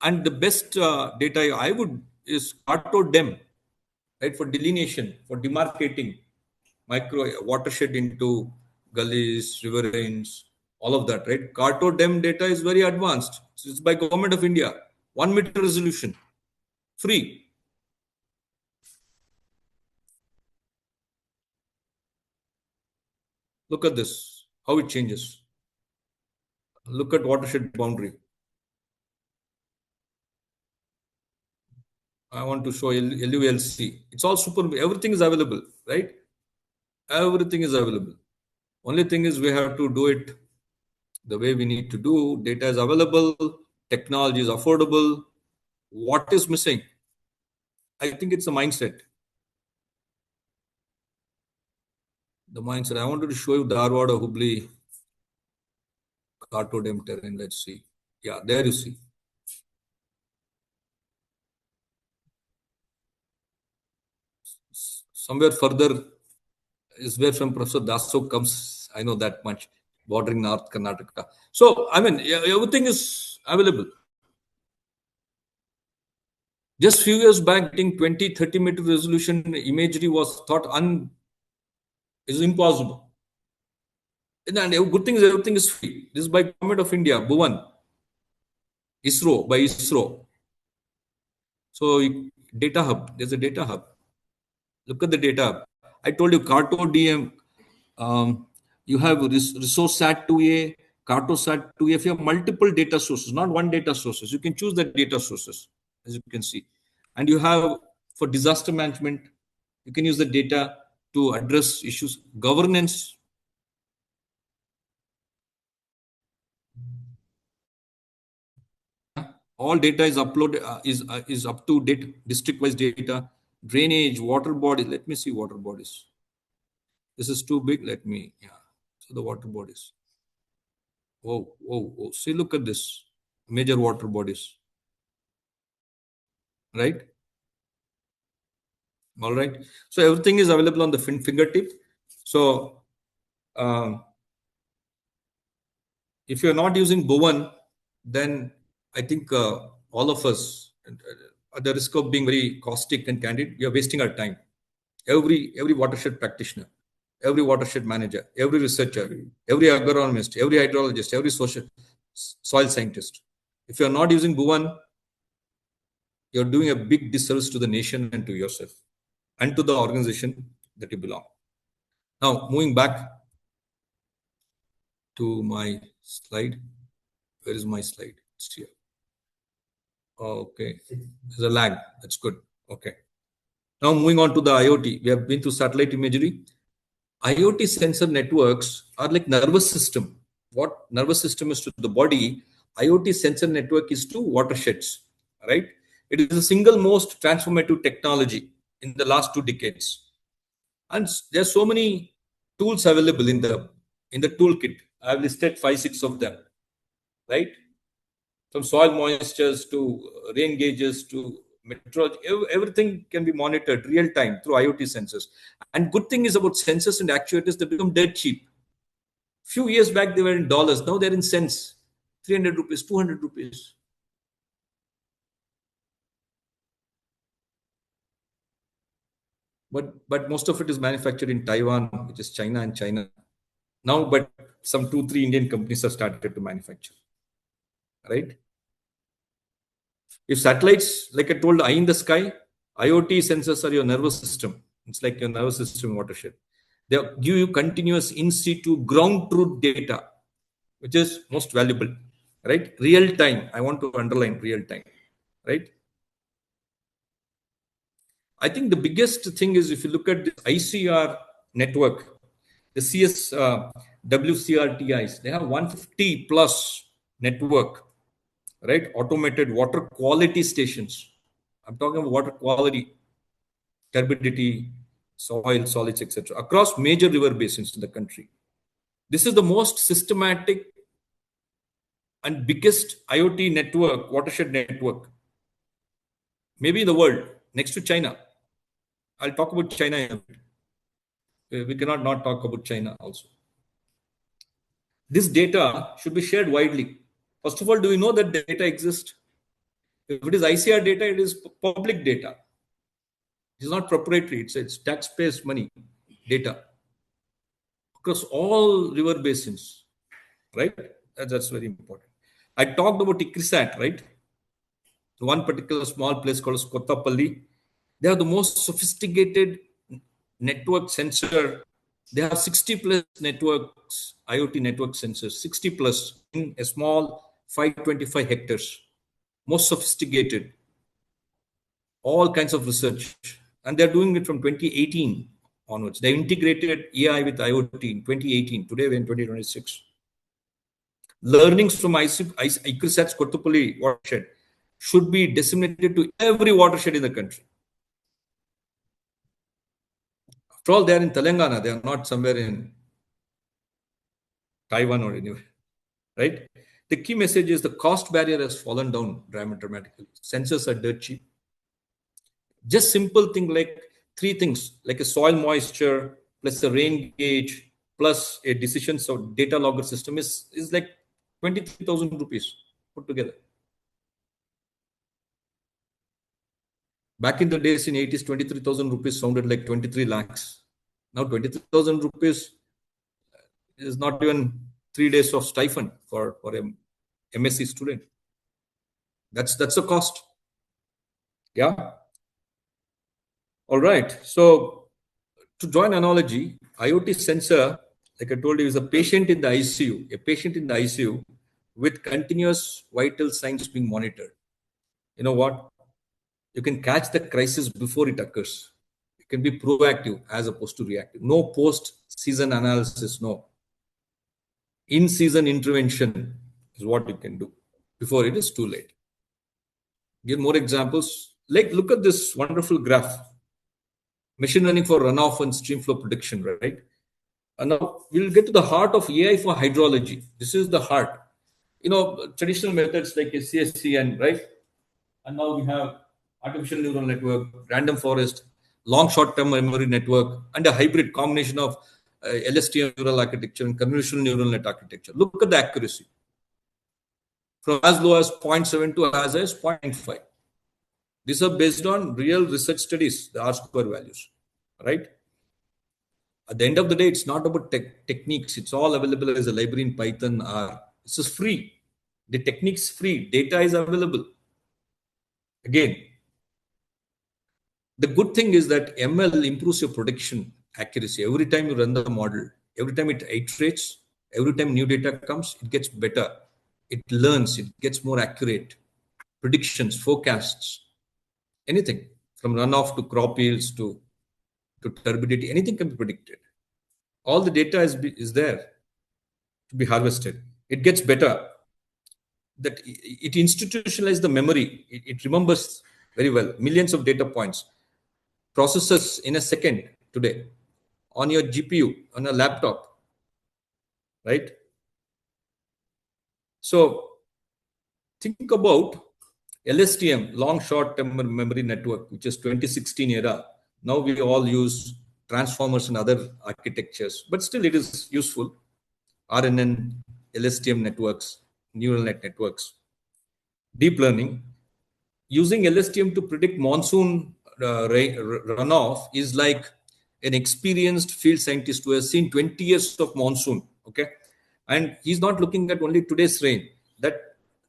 And the best data I would is CoE-WM, right, for delineation, for demarcating micro watershed into gullies, riverines, all of that, right? CoE-WM data is very advanced. So it's by Government of India. 1 meter resolution, free. Look at this, how it changes. Look at watershed boundary. I want to show LULC. It's all super, everything is available, right? Everything is available. Only thing is we have to do it the way we need to do. Data is available, technology is affordable. What is missing? I think it's a mindset. The mindset. I wanted to show you Dharwad or Hubli cartodem terrain. Let's see. Yeah, there you see. Somewhere further is where from Professor Daso comes. I know that much. Bordering North Karnataka. So, I mean, everything is available. Just few years back, getting 20, 30 meter resolution imagery was thought is impossible. And the good thing is everything is free. This is by Government of India, Bhuvan, ISRO, by ISRO. So data hub, there's a data hub. Look at the data hub. I told you CoE-WM, you have ResourceSat 2A, CartoSat 2A. If you have multiple data sources, not one data sources, you can choose the data sources, as you can see. And you have, for disaster management, you can use the data to address issues, governance. All data is uploaded, is up to date, district-wise data, drainage, water bodies. Let me see water bodies. This is too big. Let me, yeah. So the water bodies. Whoa, whoa, whoa. See, look at this. Major water bodies. Right? All right. So everything is available on the fingertip. So if you're not using Bhuvan, then I think all of us, at the risk of being very caustic and candid, we are wasting our time. Every watershed practitioner, every watershed manager, every researcher, every agronomist, every hydrologist, every soil scientist. If you're not using Bhuvan, you're doing a big disservice to the nation and to yourself and to the organization that you belong. Now, moving back to my slide. Where is my slide? It's here. Okay. There's a lag. That's good. Okay. Now, moving on to the IoT. We have been to satellite imagery. IoT sensor networks are like nervous system. What nervous system is to the body, IoT sensor network is to watersheds, right? It is the single most transformative technology in the last 2 decades. And there are so many tools available in the toolkit. I've listed 5, 6 of them, right? From soil moistures to rain gauges to meteorology, everything can be monitored real time through IoT sensors. And good thing is about sensors and actuators, they become dead cheap. Few years back, they were in dollars. Now they're in cents, 300 rupees, 200 rupees. But most of it is manufactured in Taiwan, which is China and China. Now, but some 2, 3 Indian companies have started to manufacture, right? If satellites, like I told, eye in the sky, IoT sensors are your nervous system. It's like your nervous system watershed. They give you continuous in situ ground truth data, which is most valuable, right? Real time. I want to underline real time, right? I think the biggest thing is if you look at the ICR network, the WCRTIs, they have 150 plus network, right? Automated water quality stations. I'm talking about water quality, turbidity, soil, solids, etc. across major river basins in the country. This is the most systematic and biggest IoT network, watershed network, maybe in the world, next to China. I'll talk about China in a bit. We cannot not talk about China also. This data should be shared widely. First of all, do we know that the data exists? If it is ICR data, it is public data. It is not proprietary. It's taxpayers' money data across all river basins, right? That's very important. I talked about ICRISAT, right? One particular small place called Kottapalli. They have the most sophisticated network sensor They have 60 plus networks, IoT network sensors, 60 plus in a small 525 hectares, most sophisticated, all kinds of research. And they're doing it from 2018 onwards. They integrated AI with IoT in 2018. Today we're in 2026. Learnings from ICRISAT's Kottupalli watershed should be disseminated to every watershed in the country. After all, they are in Telangana. They are not somewhere in Taiwan or anywhere, right? The key message is the cost barrier has fallen down dramatically. Sensors are dirt cheap. Just simple thing like three things, like a soil moisture plus a rain gauge plus a decision so data logger system is like 23,000 rupees put together. Back in the days in 80s, 23,000 rupees sounded like 23 lakhs. Now 23,000 rupees is not even 3 days of stipend for a MSc student. That's the cost. Yeah. All right. So to draw an analogy, IoT sensor, like I told you, is a patient in the ICU, with continuous vital signs being monitored. You know what? You can catch the crisis before it occurs. You can be proactive as opposed to reactive. No post-season analysis, no. In-season intervention is what you can do before it is too late. Give more examples. Like, look at this wonderful graph. Machine learning for runoff and stream flow prediction, right? And now we'll get to the heart of AI for hydrology. This is the heart. You know, traditional methods like CSC and right. And now we have artificial neural network, random forest, long short-term memory network, and a hybrid combination of LSTM neural architecture and convolutional neural net architecture. Look at the accuracy. From as low as 0.7 to as high as 0.5. These are based on real research studies, the R-square values, right? At the end of the day, it's not about techniques. It's all available as a library in Python. This is free. The technique's free. Data is available. Again, the good thing is that ML improves your prediction accuracy. Every time you run the model, every time it iterates, every time new data comes, it gets better. It learns, it gets more accurate. Predictions, forecasts, anything from runoff to crop yields to turbidity, anything can be predicted. All the data is there to be harvested. It gets better. That it institutionalizes the memory. It remembers very well. Millions of data points. Processes in a second today on your GPU, on a laptop, right? So think about LSTM, long short-term memory network, which is 2016 era. Now we all use transformers and other architectures, but still it is useful. RNN, LSTM networks, neural net networks, deep learning. Using LSTM to predict monsoon runoff is like an experienced field scientist who has seen 20 years of monsoon, okay? And he's not looking at only today's rain. That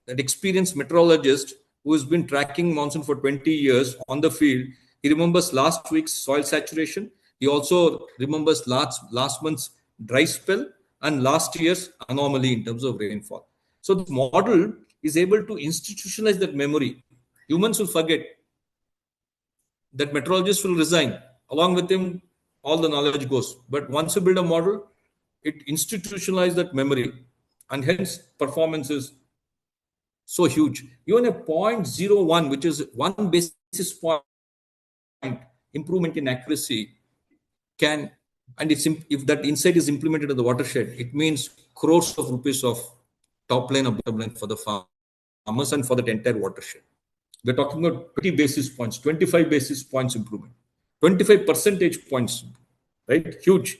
experienced meteorologist who has been tracking monsoon for 20 years on the field, he remembers last week's soil saturation. He also remembers last month's dry spell and last year's anomaly in terms of rainfall. So the model is able to institutionalize that memory. Humans will forget. That meteorologist will resign. Along with him, all the knowledge goes. But once you build a model, it institutionalizes that memory. And hence, performance is so huge. Even a 0.01, which is 1 basis point improvement in accuracy, can, and if that insight is implemented in the watershed, it means crores of rupees of top line or bottom line for the farmers and for that entire watershed. We're talking about 20 basis points, 25 basis points improvement, 25 percentage points, right? Huge.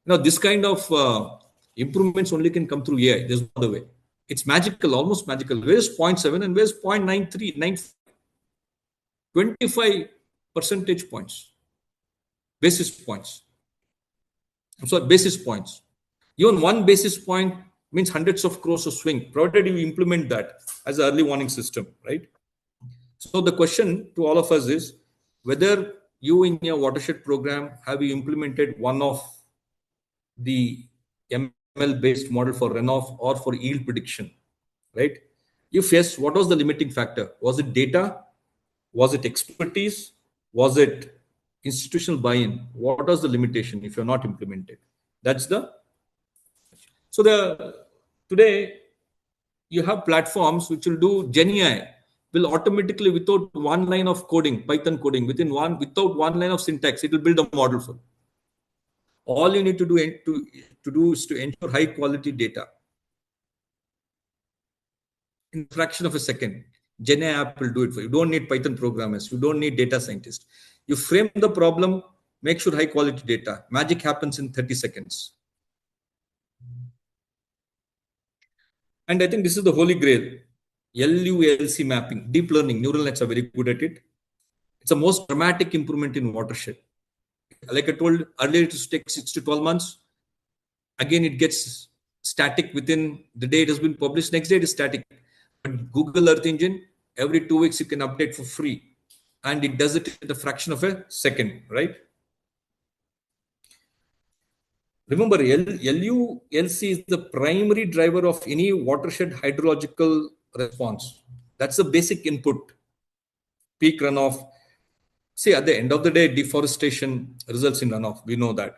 Now, this kind of improvements only can come through AI. There's no other way. It's magical, almost magical. Where's 0.7 and where's 0.93, 95? 25 percentage points, basis points. I'm sorry, basis points. Even 1 basis point means hundreds of crores of swing, provided you implement that as an early warning system, right? So the question to all of us is whether you in your watershed program have you implemented one of the ML based model for runoff or for yield prediction, right? If yes, what was the limiting factor? Was it data? Was it expertise? Was it institutional buy-in? What was the limitation if you're not implemented? That's the so the today you have platforms which will do GenAI will automatically without one line of coding, Python coding, without one line of syntax, it will build a model for. All you need to do is to ensure high quality data in a fraction of a second. GenAI app will do it for you. You don't need Python programmers. You don't need data scientists. You frame the problem, make sure high quality data. Magic happens in 30 seconds. And I think this is the holy grail. LULC mapping, deep learning, neural nets are very good at it. It's the most dramatic improvement in Watershed. Like I told earlier, it used to take 6 to 12 months. Again, it gets static within the day it has been published. Next day, it is static. But Google Earth Engine, every 2 weeks, you can update for free. And it does it in a fraction of a second, right? Remember, LULC is the primary driver of any watershed hydrological response. That's the basic input. Peak runoff. See, at the end of the day, deforestation results in runoff. We know that.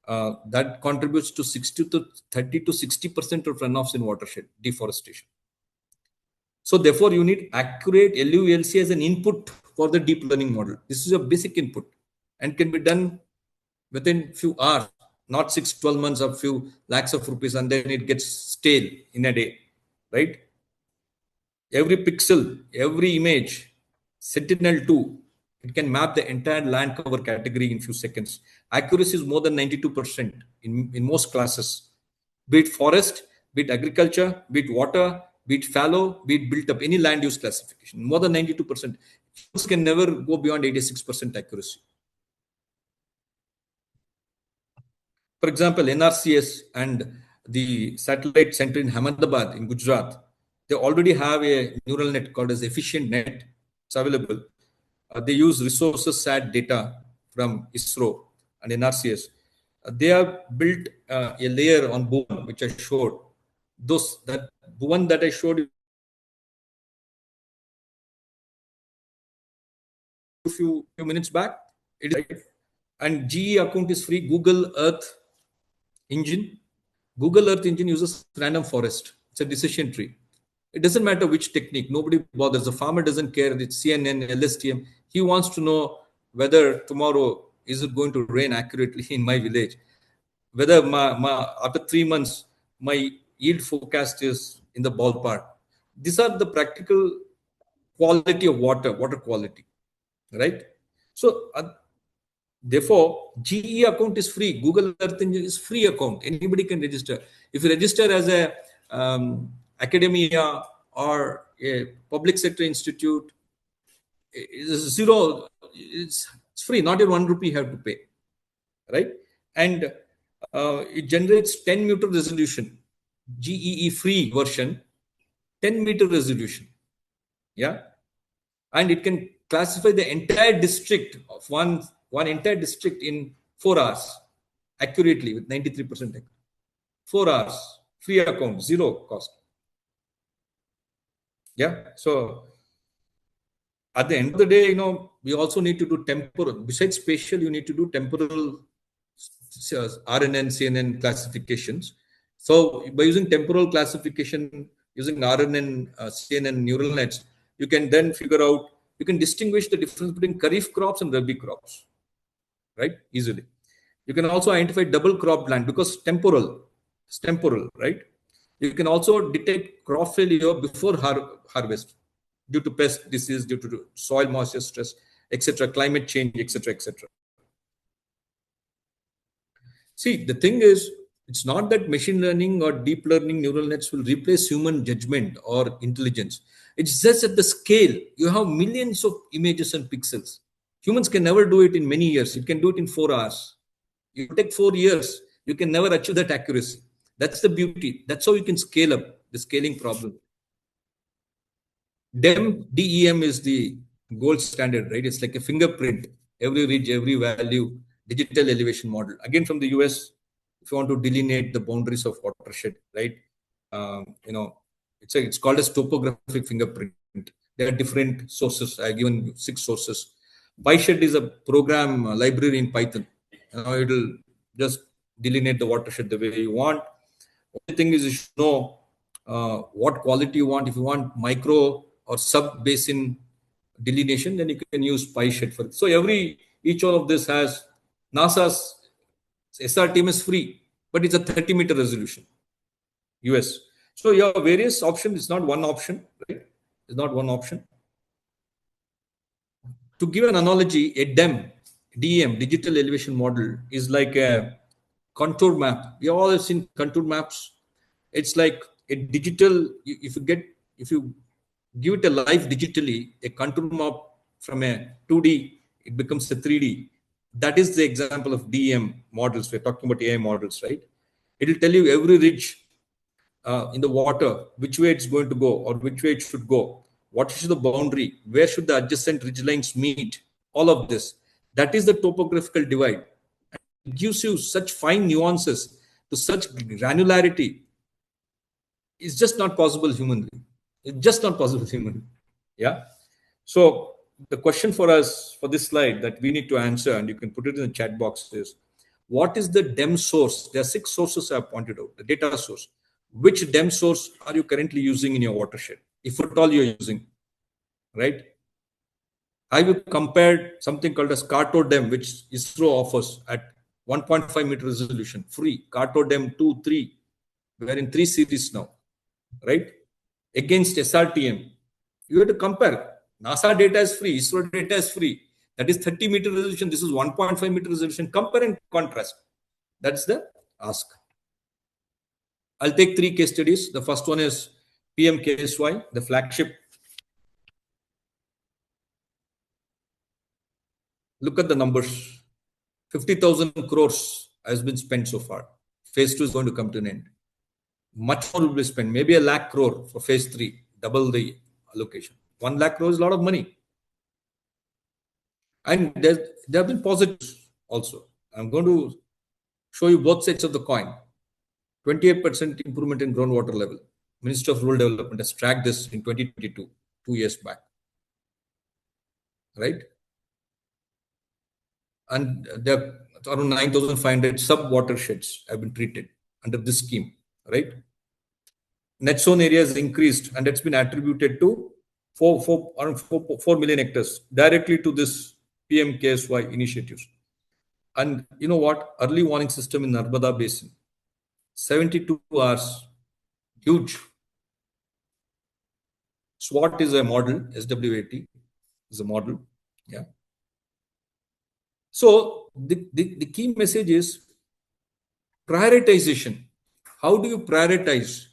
That contributes to 30 to 60% of runoffs in watershed, deforestation. So therefore, you need accurate LULC as an input for the deep learning model. This is a basic input and can be done within few hours, not 6, 12 months or few lakhs of rupees, and then it gets stale in a day, right? Every pixel, every image, Sentinel-2, it can map the entire land cover category in few seconds. Accuracy is more than 92% in most classes. Be it forest, be it agriculture, be it water, be it fallow, be it built up, any land use classification, more than 92%. Humans can never go beyond 86% accuracy. For example, NRCS and the satellite center in Ahmedabad in Gujarat, they already have a neural net called as efficient net. It's available. They use resources SAT data from ISRO and NRCS. They have built a layer on Bhuvan, which I showed. That Bhuvan that I showed you a few minutes back, it is right. And GE account is free. Google Earth Engine. Google Earth Engine uses random forest. It's a decision tree. It doesn't matter which technique. Nobody bothers. The farmer doesn't care. It's CNN, LSTM. He wants to know whether tomorrow is it going to rain accurately in my village. Whether after 3 months, my yield forecast is in the ballpark. These are the practical quality of water quality, right? So, therefore, GE account is free. Google Earth Engine is free account. Anybody can register. If you register as a academia or a public sector institute, it's zero. It's free. Not even 1 rupee you have to pay, right? And it generates 10-meter resolution. GEE free version, 10-meter resolution. Yeah, and it can classify the entire district of one entire district in 4 hours accurately with 93% accuracy. 4 hours, free account, zero cost. Yeah, so at the end of the day, we also need to do temporal. Besides spatial, you need to do temporal RNN, CNN classifications. So by using temporal classification, using RNN, CNN neural nets, you can then figure out, you can distinguish the difference between Kharif crops and Rabi crops, right? Easily. You can also identify double crop land because it's temporal, right? You can also detect crop failure before harvest due to pest disease, due to soil moisture stress, etc., climate change, etc., etc. See, the thing is, it's not that machine learning or deep learning neural nets will replace human judgment or intelligence. It's just at the scale. You have millions of images and pixels. Humans can never do it in many years. You can do it in 4 hours. You take 4 years, you can never achieve that accuracy. That's the beauty. That's how you can scale up the scaling problem. DEM is the gold standard, right? It's like a fingerprint. Every ridge, every value, digital elevation model. Again, from the US, if you want to delineate the boundaries of watershed, right? It's called as topographic fingerprint. There are different sources. I've given 6 sources. PyShed is a program library in Python. It'll just delineate the watershed the way you want. Only thing is you should know what quality you want. If you want micro or sub basin delineation, then you can use PyShed for it. So each one of this has NASA's SRTM is free, but it's a 30-meter resolution. US. So you have various options. It's not one option, right? It's not one option. To give an analogy, a DEM, digital elevation model, is like a contour map. We all have seen contour maps. It's like a digital, if you give it a life digitally, a contour map from a 2D, it becomes a 3D. That is the example of DEM models. We're talking about AI models, right? It will tell you every ridge in the water, which way it's going to go or which way it should go. What is the boundary? Where should the adjacent ridge lines meet? All of this. That is the topographical divide. It gives you such fine nuances to such granularity. It's just not possible humanly. It's just not possible humanly. Yeah. So the question for us for this slide that we need to answer, and you can put it in the chat box, is what is the DEM source? There are 6 sources I've pointed out, the data source. Which DEM source are you currently using in your watershed? If at all you're using, right? I will compare something called as CartoDEM, which ISRO offers at 1.5 meter resolution, free. CartoDEM 2, 3. We're in 3 series now, right? Against SRTM. You have to compare. NASA data is free, ISRO data is free. That is 30 meter resolution. This is 1.5 meter resolution. Compare and contrast. That's the ask. I'll take 3 case studies. The first one is PM-KSY, the flagship. Look at the numbers. 50,000 crores has been spent so far. Phase 2 is going to come to an end. Much more will be spent. Maybe 1 lakh crore for phase 3. Double the allocation. 1 lakh crore is a lot of money. And there have been positives also. I'm going to show you both sides of the coin. 28% improvement in groundwater level. Ministry of Rural Development has tracked this in 2022, 2 years back. Right? And there are around 9,500 sub-watersheds have been treated under this scheme. Right? Net sown area has increased, and it's been attributed to around 4 million hectares directly to this PM-KSY initiatives. And you know what? Early warning system in Narmada Basin. 72 hours, huge. SWAT is a model, SWAT is a model. Yeah. So the key message is prioritization. How do you prioritize?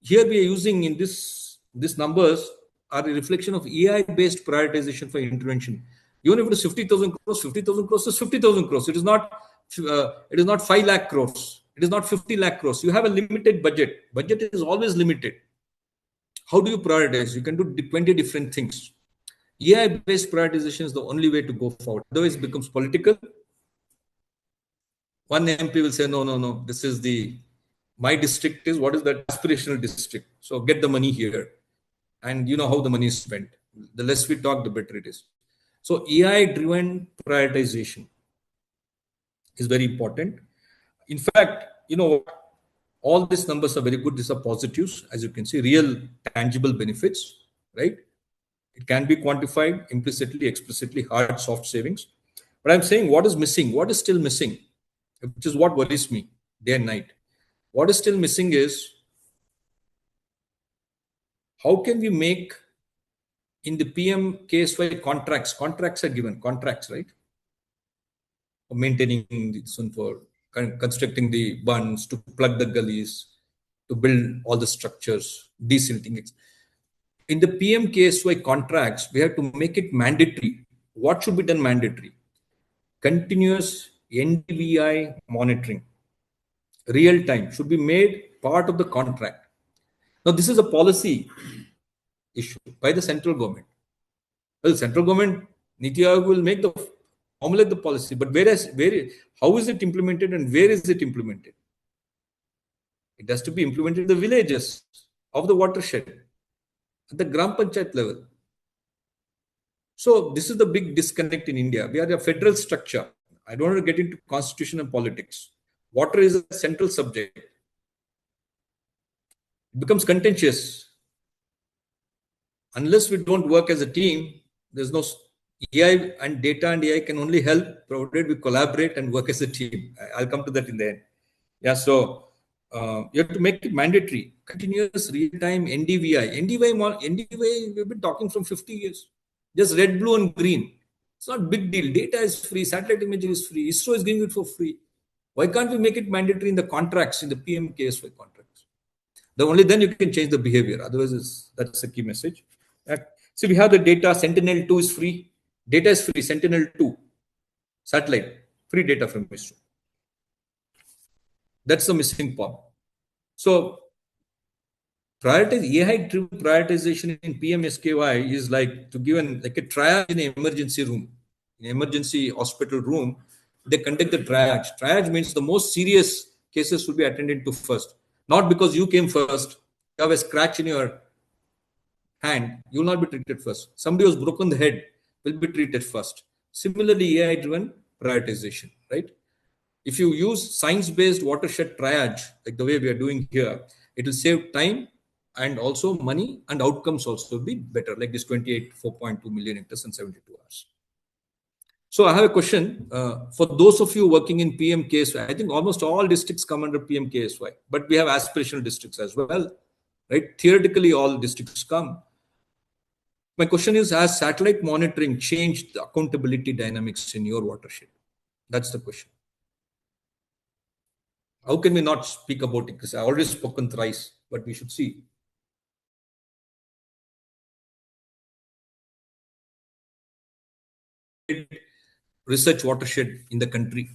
Here we are using in this numbers are a reflection of AI-based prioritization for intervention. Even if it is 50,000 crores, 50,000 crores is 50,000 crores. It is not 5 lakh crores. It is not 50 lakh crores. You have a limited budget. Budget is always limited. How do you prioritize? You can do 20 different things. AI-based prioritization is the only way to go forward. Otherwise, it becomes political. One MP will say, no. This is my district is, what is that aspirational district? So get the money here. And you know how the money is spent. The less we talk, the better it is. So AI-driven prioritization is very important. In fact, you know, all these numbers are very good. These are positives, as you can see, real tangible benefits, right? It can be quantified implicitly, explicitly, hard, soft savings. But I'm saying what is missing? What is still missing? Which is what worries me day and night. What is still missing is how can we make in the PM-KSY contracts are given, contracts, right? For maintaining this one, for constructing the bunds, to plug the gullies, to build all the structures, desilting. In the PM-KSY contracts, we have to make it mandatory. What should be done mandatory? Continuous NDVI monitoring, real time, should be made part of the contract. Now, this is a policy issue by the central government. Well, central government, Niti Aayog will make the formulate the policy, but how is it implemented and where is it implemented? It has to be implemented in the villages of the watershed, at the Gram Panchayat level. So this is the big disconnect in India. We are a federal structure. I don't want to get into constitution and politics. Water is a central subject. It becomes contentious. Unless we don't work as a team, there's no AI, and data and AI can only help provided we collaborate and work as a team. I'll come to that in the end. Yeah, so you have to make it mandatory. Continuous real-time NDVI. NDVI, we've been talking from 50 years. Just red, blue, and green. It's not a big deal. Data is free. Satellite imagery is free. ISRO is giving it for free. Why can't we make it mandatory in the contracts, in the PM-KSY contracts? Only then you can change the behavior. Otherwise, that's the key message. So we have the data. Sentinel-2 is free. Data is free. Sentinel-2. Satellite. Free data from ISRO. That's the missing part. So AI-driven prioritization in PMSKY is like to give a triage in an emergency room. In an emergency hospital room, they conduct the triage. Triage means the most serious cases will be attended to first. Not because you came first, you have a scratch in your hand, you will not be treated first. Somebody who's broken the head will be treated first. Similarly, AI-driven prioritization, right? If you use science-based watershed triage, like the way we are doing here, it will save time and also money, and outcomes also will be better, like this 4.2 million hectares in 72 hours. So I have a question for those of you working in PM-KSY. I think almost all districts come under PM-KSY, but we have aspirational districts as well, right? Theoretically, all districts come. My question is, has satellite monitoring changed the accountability dynamics in your watershed? That's the question. How can we not speak about it? Because I already spoken thrice, but we should see. Research watershed in the country.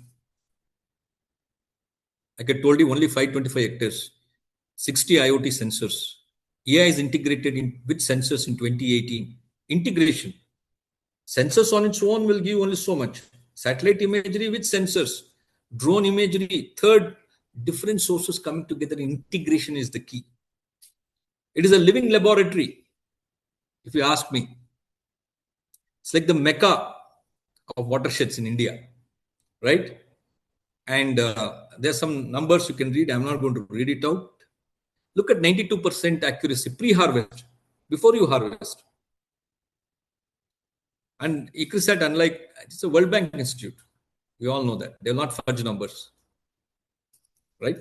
Like I told you, only 525 hectares, 60 IoT sensors. AI is integrated with sensors in 2018. Integration. Sensors on its own will give only so much. Satellite imagery with sensors. Drone imagery. Third, different sources coming together. Integration is the key. It is a living laboratory, if you ask me. It's like the Mecca of watersheds in India, right? And there's some numbers you can read. I'm not going to read it out. Look at 92% accuracy pre-harvest, before you harvest. And ICRISAT, unlike, it's a World Bank Institute. We all know that. They will not fudge numbers, right?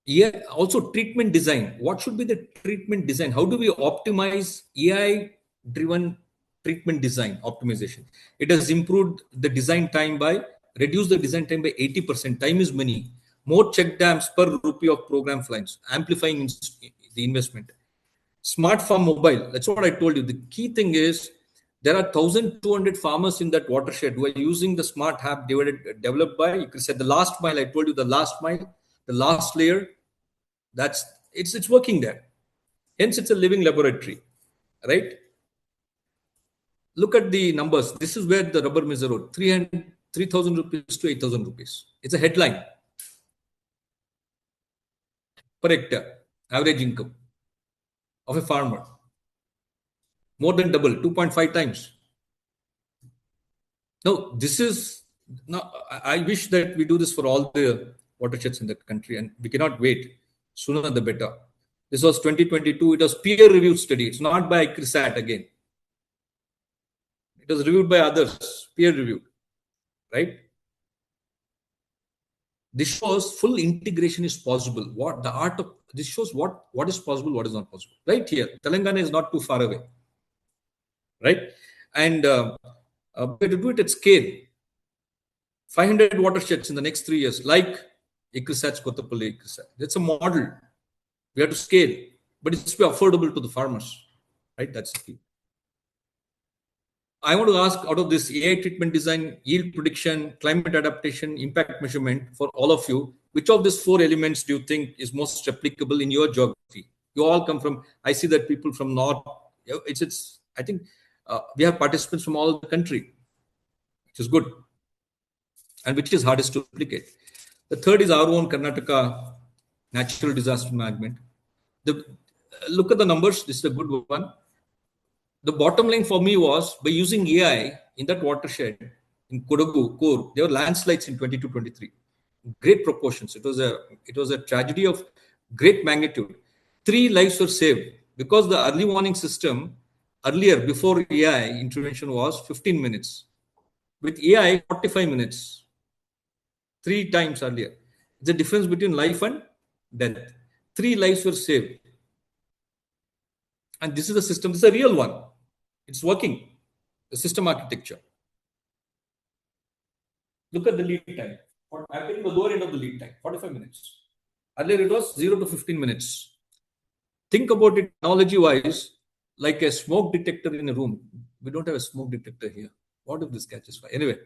Yeah, also treatment design. What should be the treatment design? How do we optimize AI-driven treatment design optimization? It has improved the design time reduced the design time by 80%. Time is money. More check dams per rupee of program flights, amplifying the investment. Smart farm mobile. That's what I told you. The key thing is there are 1,200 farmers in that watershed who are using the smart app developed by, you could say, the last mile. I told you the last mile, the last layer. It's working there. Hence, it's a living laboratory, right? Look at the numbers. This is where the rubber meets the road. 3,000 rupees to 8,000 rupees. It's a headline per hectare, average income of a farmer. More than double, 2.5 times. Now, I wish that we do this for all the watersheds in the country, and we cannot wait. Sooner the better. This was 2022. It was peer-reviewed study. It's not by ICRISAT again. It was reviewed by others, peer-reviewed, right? This shows full integration is possible. This shows what is possible, what is not possible. Right here, Telangana is not too far away, right? And we have to do it at scale. 500 watersheds in the next 3 years, like ICRISAT's Kottapalli ICRISAT. That's a model. We have to scale, but it's to be affordable to the farmers, right? That's the key. I want to ask, out of this AI treatment design, yield prediction, climate adaptation, impact measurement, for all of you, which of these 4 elements do you think is most applicable in your geography? You all come from, I see that people from North, I think we have participants from all the country, which is good, and which is hardest to replicate. The third is our own Karnataka natural disaster management. Look at the numbers. This is a good one. The bottom line for me was, by using AI in that watershed in Kodagu, Core, there were landslides in 22-23. Great proportions. It was a tragedy of great magnitude. 3 lives were saved because the early warning system earlier, before AI intervention, was 15 minutes. With AI, 45 minutes. 3 times earlier. It's the difference between life and death. 3 lives were saved. And this is the system. This is a real one. It's working. The system architecture. Look at the lead time. I'm taking the lower end of the lead time, 45 minutes. Earlier it was 0 to 15 minutes. Think about it analogy-wise, like a smoke detector in a room. We don't have a smoke detector here. What if this catches fire? Anyway,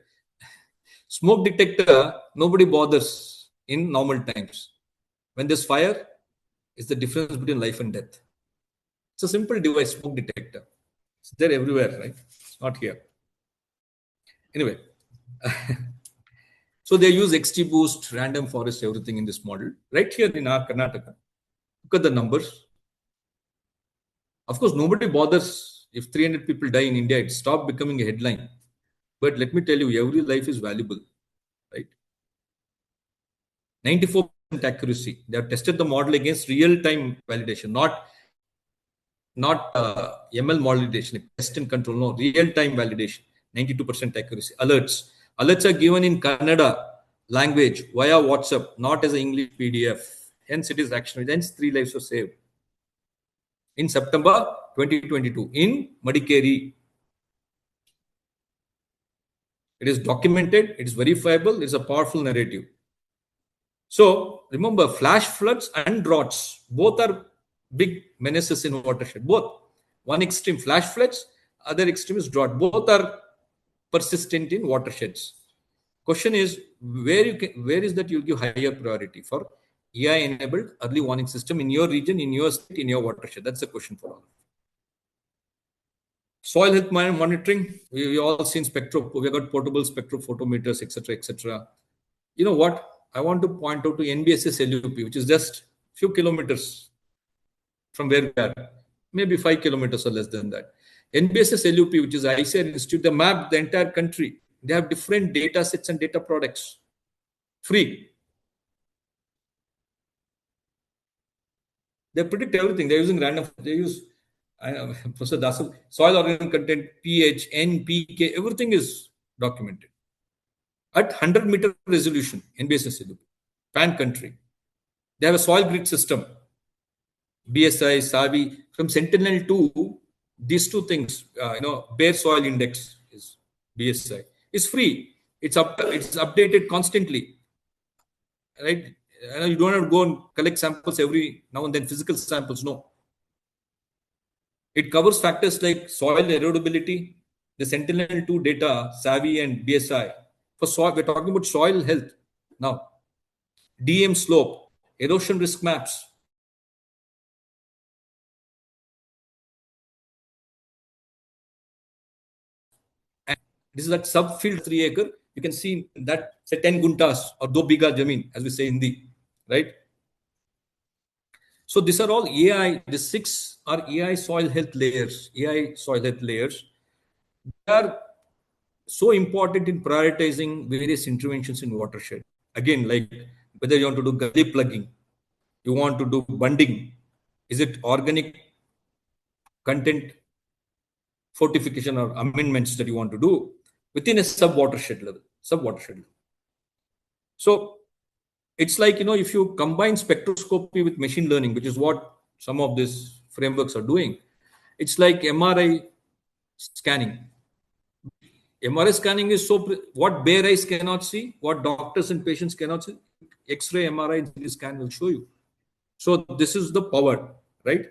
smoke detector, nobody bothers in normal times. When there's fire, it's the difference between life and death. It's a simple device, smoke detector. It's there everywhere, right? It's not here. Anyway, so they use XGBoost, random forest, everything in this model. Right here in our Karnataka, look at the numbers. Of course, nobody bothers if 300 people die in India. It stopped becoming a headline. But let me tell you, every life is valuable, right? 94% accuracy. They have tested the model against real-time validation, not ML validation, test and control, no, real-time validation, 92% accuracy. Alerts are given in Kannada language via WhatsApp, not as an English PDF. Hence, it is actionable. Hence, 3 lives were saved. In September 2022, in Madikeri. It is documented, it is verifiable, it is a powerful narrative. So, remember, flash floods and droughts, both are big menaces in watershed. Both. One extreme, flash floods, other extreme is drought. Both are persistent in watersheds. Question is, where is that you'll give higher priority for AI-enabled early warning system in your region, in your state, in your watershed? That's the question for all. Soil health monitoring, we all seen we got portable spectrophotometers, etc., etc. You know what? I want to point out to NBSS LUP, which is just few kilometers from where we are, maybe 5 kilometers or less than that. NBSS LUP, which is ICAR Institute, they map the entire country. They have different data sets and data products, free. They predict everything. They're using random. They use Professor Dasu, soil organic content, pH, NPK, everything is documented at 100-meter resolution. NBSS LUP, pan country. They have a soil grid system. BSI, SAVI, from Sentinel to these two things, bare soil index is BSI. It's free. It's updated constantly, right? You don't have to go and collect samples every now and then, physical samples, no. It covers factors like soil erodibility, the Sentinel-2 data, SAVI and BSI. For soil, we're talking about soil health now. DM slope, erosion risk maps. And this is that subfield 3 acre. You can see that, say 10 guntas or 2 biga jameen, as we say in Hindi, right? So these are all AI. The 6 are AI soil health layers. AI soil health layers. They are so important in prioritizing various interventions in watershed. Again, like whether you want to do gully plugging, you want to do bunding, is it organic content fortification or amendments that you want to do within a sub-watershed level. So it's like, if you combine spectroscopy with machine learning, which is what some of these frameworks are doing, it's like MRI scanning. MRI scanning is what bare eyes cannot see, what doctors and patients cannot see, X-ray, MRI scan will show you. So this is the power, right?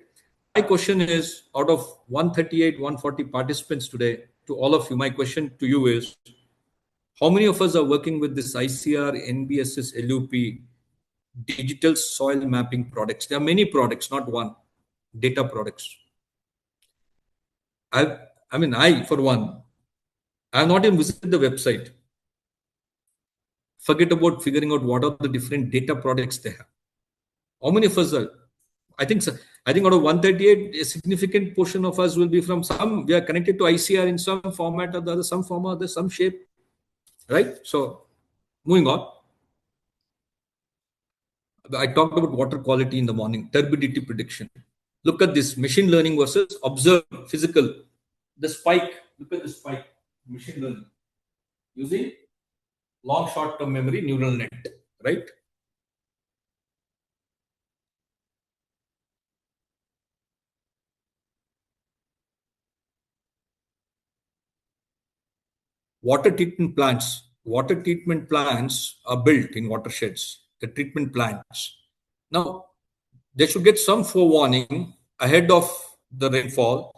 My question is, out of 138, 140 participants today, to all of you, my question to you is, how many of us are working with this ICR, NBSS, LUP, digital soil mapping products? There are many products, not one, data products. I mean, I, for one, I have not even visited the website. Forget about figuring out what are the different data products they have. How many of us are? I think so. I think out of 138, a significant portion of us will be from some. We are connected to ICR in some format or the other, some form or the some shape, right? So, moving on. I talked about water quality in the morning, turbidity prediction. Look at this machine learning versus observe physical. The spike. Look at the spike. Machine learning using long short-term memory neural net, right? Water treatment plants are built in watersheds, the treatment plants. Now, they should get some forewarning ahead of the rainfall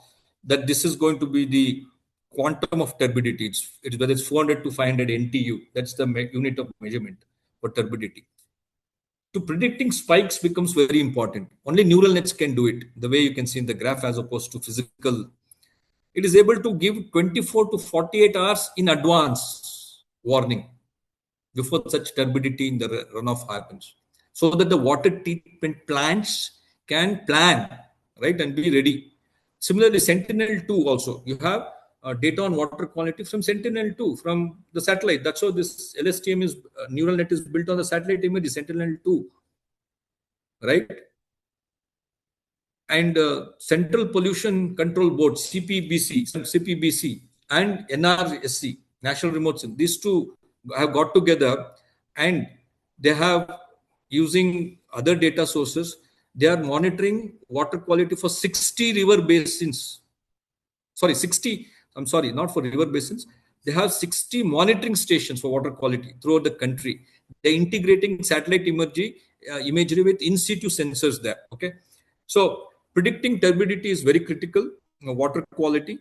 that this is going to be the quantum of turbidity. It's whether it's 400 to 500 NTU. That's the unit of measurement for turbidity. To predicting spikes becomes very important. Only neural nets can do it, the way you can see in the graph as opposed to physical. It is able to give 24 to 48 hours in advance warning before such turbidity in the runoff happens, so that the water treatment plants can plan, right, and be ready. Similarly, Sentinel-2 also, you have data on water quality from Sentinel-2, from the satellite. That's how this LSTM is, neural net is built on the satellite image, Sentinel-2, right? And Central Pollution Control Board, CPBC, and NRSC, National Remote Sensing. These two have got together, and they have, using other data sources, they are monitoring water quality for 60 river basins. Sorry, 60. I'm sorry, not for river basins. They have 60 monitoring stations for water quality throughout the country. They're integrating satellite imagery with in situ sensors there. Okay, so predicting turbidity is very critical. Water quality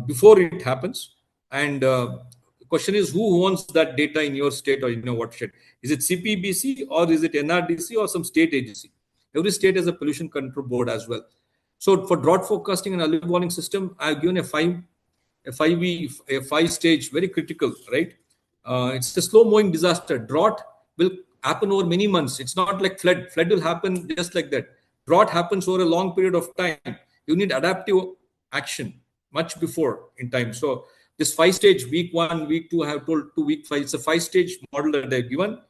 before it happens, and the question is, who owns that data in your state or in your watershed? Is it CPBC or is it NRDC or some state agency? Every state has a pollution control board as well. So for drought forecasting and early warning system, I've given a 5 stage, very critical, right? It's a slow moving disaster. Drought will happen over many months. It's not like flood. Flood will happen just like that. Drought happens over a long period of time. You need adaptive action much before in time. So this 5 stage, week 1, week 2, I have told 2, week 5. It's a 5 stage model that they've given.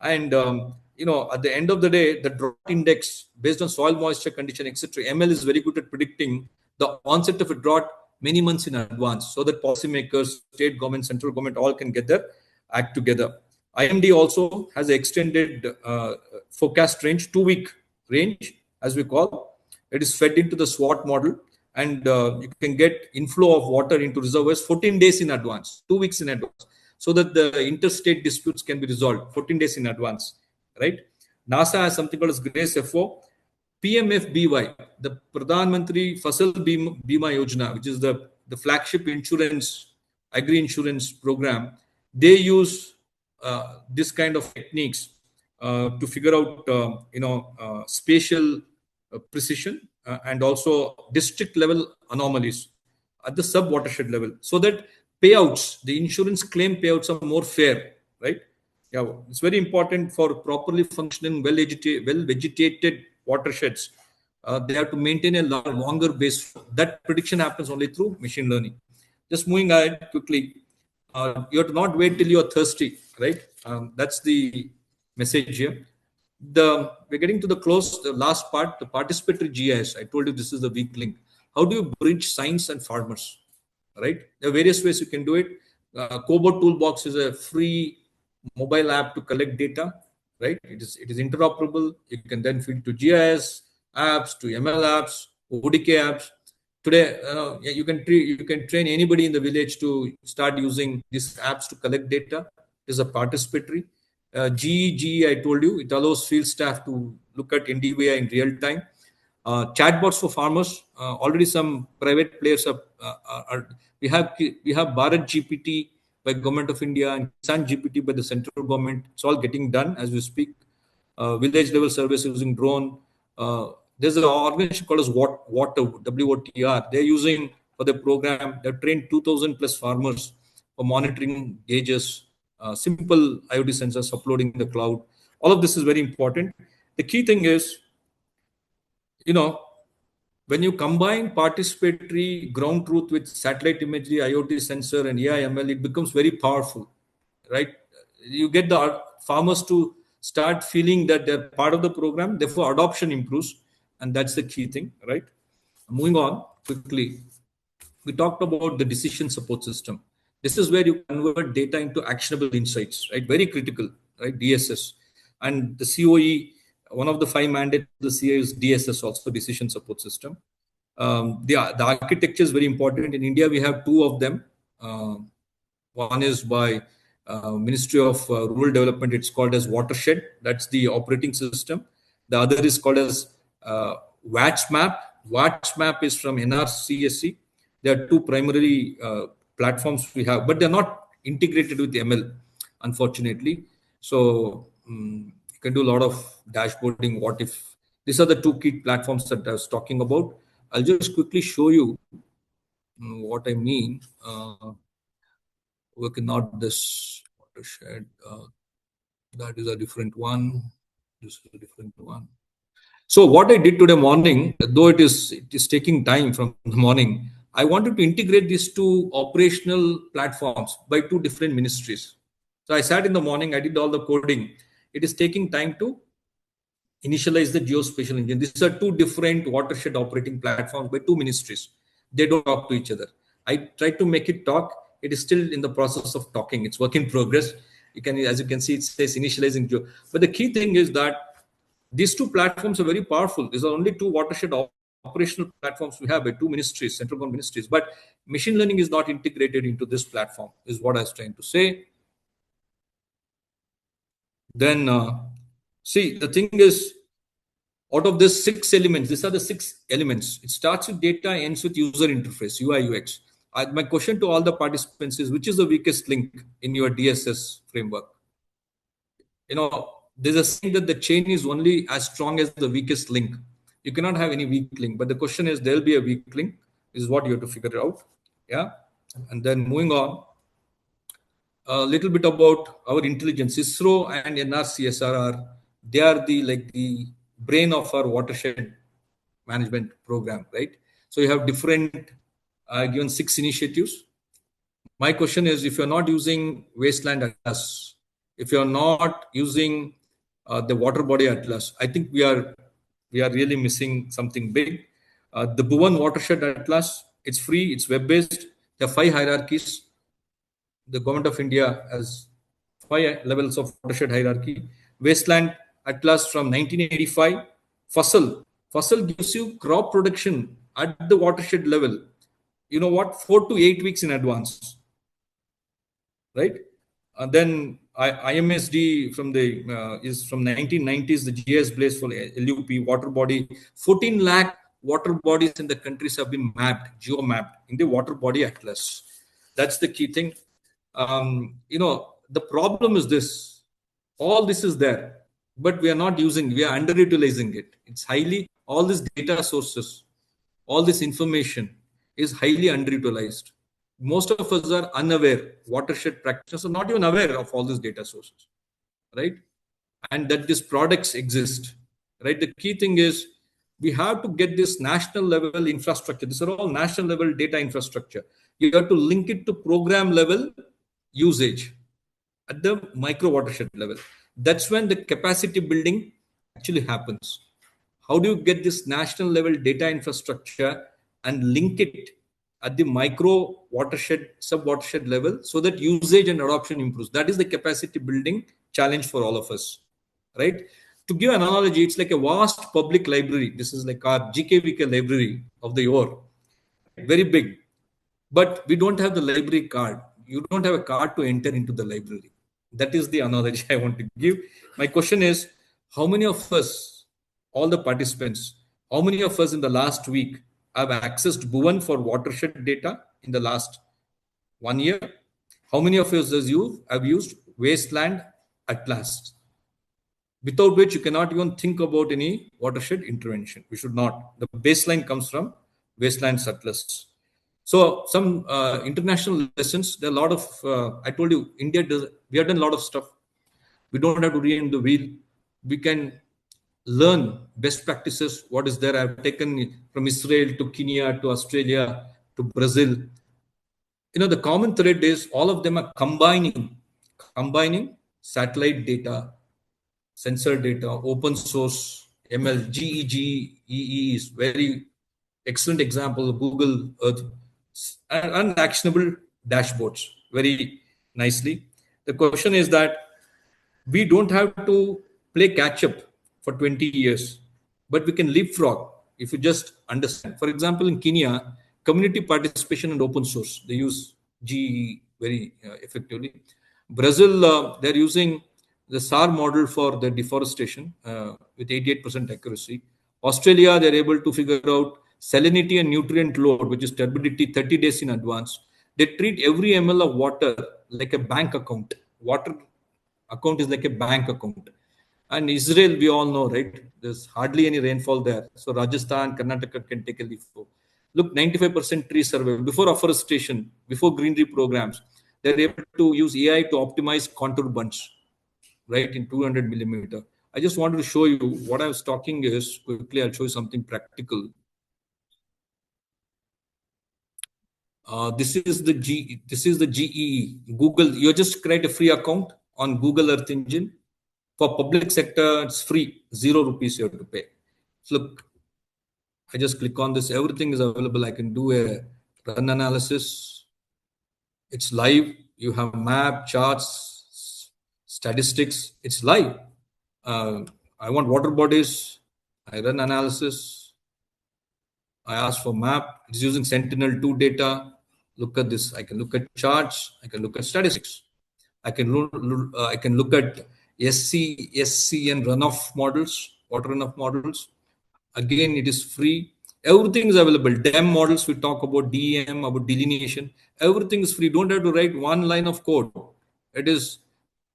And at the end of the day, the drought index based on soil moisture condition, etc. ML is very good at predicting the onset of a drought many months in advance, so that policymakers, state government, central government, all can get their act together. IMD also has an extended forecast range, 2-week range, as we call. It is fed into the SWOT model, and you can get inflow of water into reservoirs 14 days in advance, 2 weeks in advance, so that the interstate disputes can be resolved 14 days in advance, right? NASA has something called as GRACE FO. PMFBY, the Pradhan Mantri Fasal Bima Yojana, which is the flagship insurance, agri-insurance program, they use this kind of techniques to figure out, spatial precision and also district level anomalies at the sub-watershed level, so that payouts, the insurance claim payouts are more fair, right? Yeah, it's very important for properly functioning, well-vegetated watersheds. They have to maintain a longer base. That prediction happens only through machine learning. Just moving ahead quickly, you have to not wait till you're thirsty, right? That's the message here. We're getting to the last part, the participatory GIS. I told you this is the weak link. How do you bridge science and farmers, right? There are various ways you can do it. Cobot Toolbox is a free mobile app to collect data, right? It is interoperable. You can then feed to GIS apps, to ML apps, ODK apps. Today, you can train anybody in the village to start using these apps to collect data. It is a participatory. GE, I told you, it allows field staff to look at NDVI in real time. Chatbots for farmers. Already some private players we have Bharat GPT by Government of India and Kisan GPT by the central government. It's all getting done as we speak. Village level service using drone. There's an organization called as WOTR. They're using for the program. They've trained 2,000 plus farmers for monitoring gauges, simple IoT sensors uploading in the cloud. All of this is very important. The key thing is, when you combine participatory ground truth with satellite imagery, IoT sensor, and AI ML, it becomes very powerful, right? You get the farmers to start feeling that they're part of the program, therefore adoption improves, and that's the key thing, right? Moving on quickly, we talked about the decision support system. This is where you convert data into actionable insights, right? Very critical, right? DSS. And the CoE, one of the 5 mandates of the CA is DSS, also decision support system. The architecture is very important. In India, we have 2 of them. One is by Ministry of Rural Development. It's called as Watershed. That's the operating system. The other is called as WatchMap. WatchMap is from NRCSC. There are 2 primary platforms we have, but they're not integrated with ML, unfortunately. So you can do a lot of dashboarding. What if? These are the 2 key platforms that I was talking about. I'll just quickly show you what I mean. Okay, not this Watershed. That is a different one. This is a different one. So what I did today morning, though it is taking time from the morning, I wanted to integrate these 2 operational platforms by 2 different ministries. So I sat in the morning, I did all the coding. It is taking time to initialize the geospatial engine. These are 2 different watershed operating platforms by 2 ministries. They don't talk to each other. I tried to make it talk. It is still in the process of talking. It's work in progress. As you can see, it says initializing geo. But the key thing is that these 2 platforms are very powerful. These are only 2 watershed operational platforms we have by 2 ministries, central government ministries. But machine learning is not integrated into this platform, is what I was trying to say. Then, see, the thing is, out of these 6 elements, these are the 6 elements. It starts with data, ends with user interface, UI, UX. My question to all the participants is, which is the weakest link in your DSS framework? There's a saying that the chain is only as strong as the weakest link. You cannot have any weak link. But the question is, there'll be a weak link, is what you have to figure out. Yeah. And then moving on, a little bit about our intelligence. ISRO and NRCSR they are the brain of our watershed management program, right? So you have different given 6 initiatives. My question is, if you're not using wasteland atlas, if you're not using the water body atlas, I think we are really missing something big. The Bhuvan watershed atlas, it's free, it's web-based. There are 5 hierarchies. The government of India has 5 levels of watershed hierarchy. Wasteland atlas from 1985. Fossil gives you crop production at the watershed level. 4 to 8 weeks in advance, right? Then IMSD is from 1990s. The GIS Blaze for LUP water body. 14 lakh water bodies in the countries have been mapped, geo-mapped in the water body atlas. That's the key thing. The problem is this. All this is there, but we are not using. We are underutilizing it. It's all these data sources, all this information is highly underutilized. Most of us are unaware. Watershed practitioners are not even aware of all these data sources, right? And that these products exist, right? The key thing is we have to get this national level infrastructure. These are all national level data infrastructure. You have to link it to program level usage at the micro watershed level. That's when the capacity building actually happens. How do you get this national level data infrastructure and link it at the micro watershed, sub watershed level so that usage and adoption improves? That is the capacity building challenge for all of us, right? To give an analogy, it's like a vast public library. This is like our GKVK library of the year, very big, but we don't have the library card. You don't have a card to enter into the library. That is the analogy I want to give. My question is, how many of us, all the participants, how many of us in the last week have accessed Bhuvan for watershed data in the last 1 year? How many of us have used Wasteland Atlas, without which you cannot even think about any watershed intervention? We should not. The baseline comes from Wasteland Atlas. So some international lessons. There are a lot of. I told you, India does. We have done a lot of stuff. We don't have to reinvent the wheel. We can learn best practices. What is there? I've taken from Israel to Kenya to Australia to Brazil. The common thread is all of them are combining satellite data, sensor data, open source, ML, GEE is very excellent example of Google Earth, and actionable dashboards very nicely. The question is that we don't have to play catch up for 20 years, but we can leapfrog if you just understand. For example, in Kenya, community participation and open source, they use GE very effectively. Brazil, they're using the SAR model for the deforestation with 88% accuracy. Australia, they're able to figure out salinity and nutrient load, which is turbidity, 30 days in advance. They treat every ml of water like a bank account. Water account is like a bank account. And Israel, we all know, right? There's hardly any rainfall there. So Rajasthan, Karnataka can take a leaf. Look, 95% tree survey before afforestation, before greenery programs. They're able to use AI to optimize contour bunch, right, in 200 millimeter. I just wanted to show you what I was talking is quickly. I'll show you something practical. This is the GEE. Google. You just create a free account on Google Earth Engine. For public sector, it's free, 0 rupees you have to pay. So look, I just click on this. Everything is available. I can do a run analysis. It's live. You have map, charts, statistics. It's live. I want water bodies. I run analysis. I ask for map. It's using Sentinel-2 data. Look at this. I can look at charts. I can look at statistics. I can look at SC and runoff models, water runoff models. Again, it is free. Everything is available. DEM models, we talk about DEM, about delineation. Everything is free. Don't have to write one line of code. It is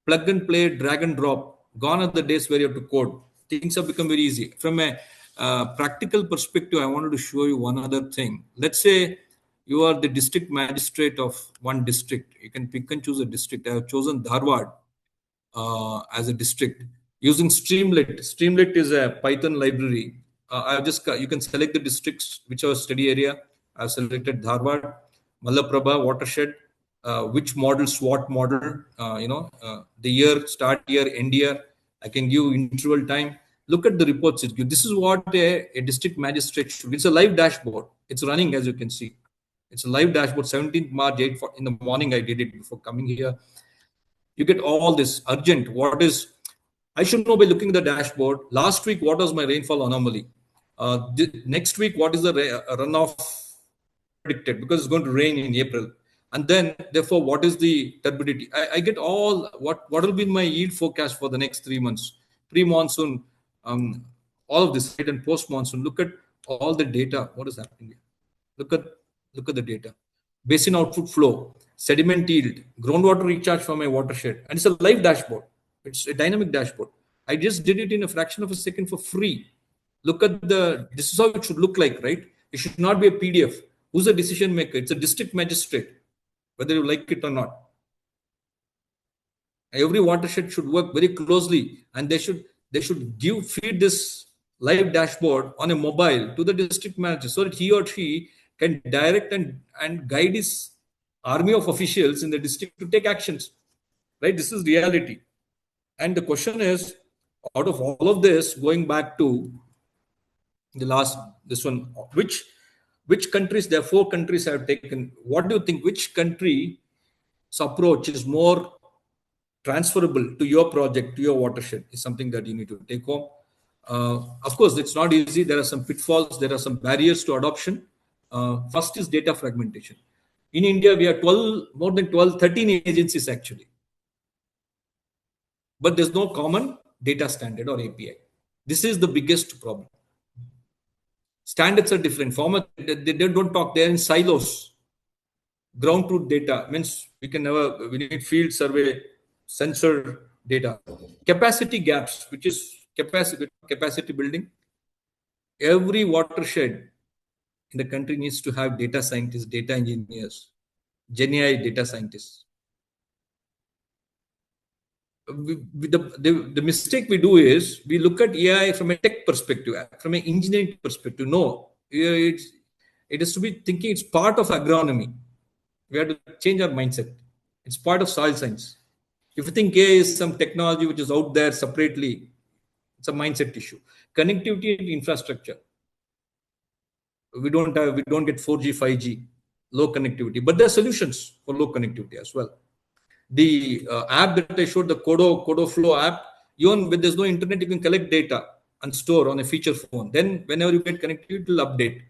plug and play, drag and drop. Gone are the days where you have to code. Things have become very easy. From a practical perspective, I wanted to show you one other thing. Let's say you are the district magistrate of one district. You can pick and choose a district. I have chosen Dharwad as a district using Streamlit. Streamlit is a Python library. You can select the districts, whichever study area. I've selected Dharwad, Malaprabha, Watershed, which model, SWOT model, the year, start year, end year. I can give interval time. Look at the reports it gives. This is what a district magistrate should. It's a live dashboard. It's running, as you can see. It's a live dashboard. 17th March, 8 in the morning, I did it before coming here. You get all this urgent. What is, I should know by looking at the dashboard. Last week, what was my rainfall anomaly? Next week, what is the runoff predicted? Because it's going to rain in April. And then, therefore, what is the turbidity? I get all, what will be my yield forecast for the next 3 months? Pre-monsoon, all of this, right? And post-monsoon. Look at all the data. What is happening here? Look at the data. Basin output flow, sediment yield, groundwater recharge from a watershed. And it's a live dashboard. It's a dynamic dashboard. I just did it in a fraction of a second for free. Look at this is how it should look like, right? It should not be a PDF. Who's the decision maker? It's a district magistrate, whether you like it or not. Every watershed should work very closely, and they should feed this live dashboard on a mobile to the district manager so that he or she can direct and guide his army of officials in the district to take actions. Right? This is reality. And the question is, out of all of this, going back to this one, which countries, there are 4 countries have taken. What do you think? Which country's approach is more transferable to your project, to your watershed, is something that you need to take home. Of course, it's not easy. There are some pitfalls. There are some barriers to adoption. First is data fragmentation. In India, we have more than 13 agencies actually. But there's no common data standard or API. This is the biggest problem. Standards are different. They don't talk. They're in silos. Ground truth data means we need field survey, sensor data. Capacity gaps, which is capacity building. Every watershed in the country needs to have data scientists, data engineers, GenAI data scientists. The mistake we do is we look at AI from a tech perspective, from an engineering perspective. No, it is to be thinking it's part of agronomy. We have to change our mindset. It's part of soil science. If you think AI is some technology which is out there separately, it's a mindset issue. Connectivity and infrastructure. We don't get 4G, 5G, low connectivity, but there are solutions for low connectivity as well. The app that I showed, the Codo Flow app, even when there's no internet, you can collect data and store on a feature phone. Then whenever you get connectivity, it will update.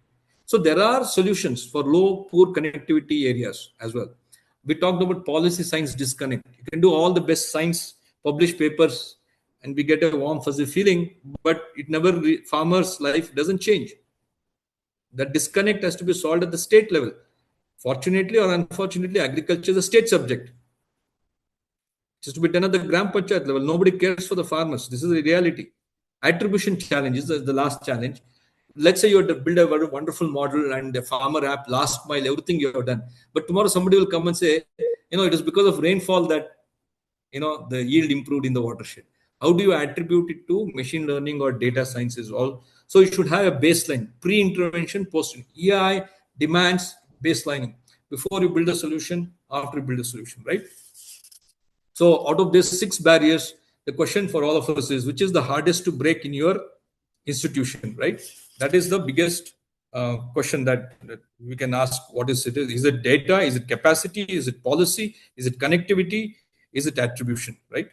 So there are solutions for low, poor connectivity areas as well. We talked about policy science disconnect. You can do all the best science, publish papers, and we get a warm, fuzzy feeling, but it never, farmers' life doesn't change. That disconnect has to be solved at the state level. Fortunately or unfortunately, agriculture is a state subject. Just to be done at the Gram Panchayat level. Nobody cares for the farmers. This is the reality. Attribution challenge is the last challenge. Let's say you have to build a wonderful model and a farmer app, last mile, everything you have done. But tomorrow somebody will come and say, it is because of rainfall that, the yield improved in the watershed. How do you attribute it to machine learning or data sciences? All so you should have a baseline, pre-intervention, post. AI demands baselining before you build a solution, after you build a solution, right? So out of these 6 barriers, the question for all of us is, which is the hardest to break in your institution, right? That is the biggest question that we can ask. What is it? Is it data? Is it capacity? Is it policy? Is it connectivity? Is it attribution, right?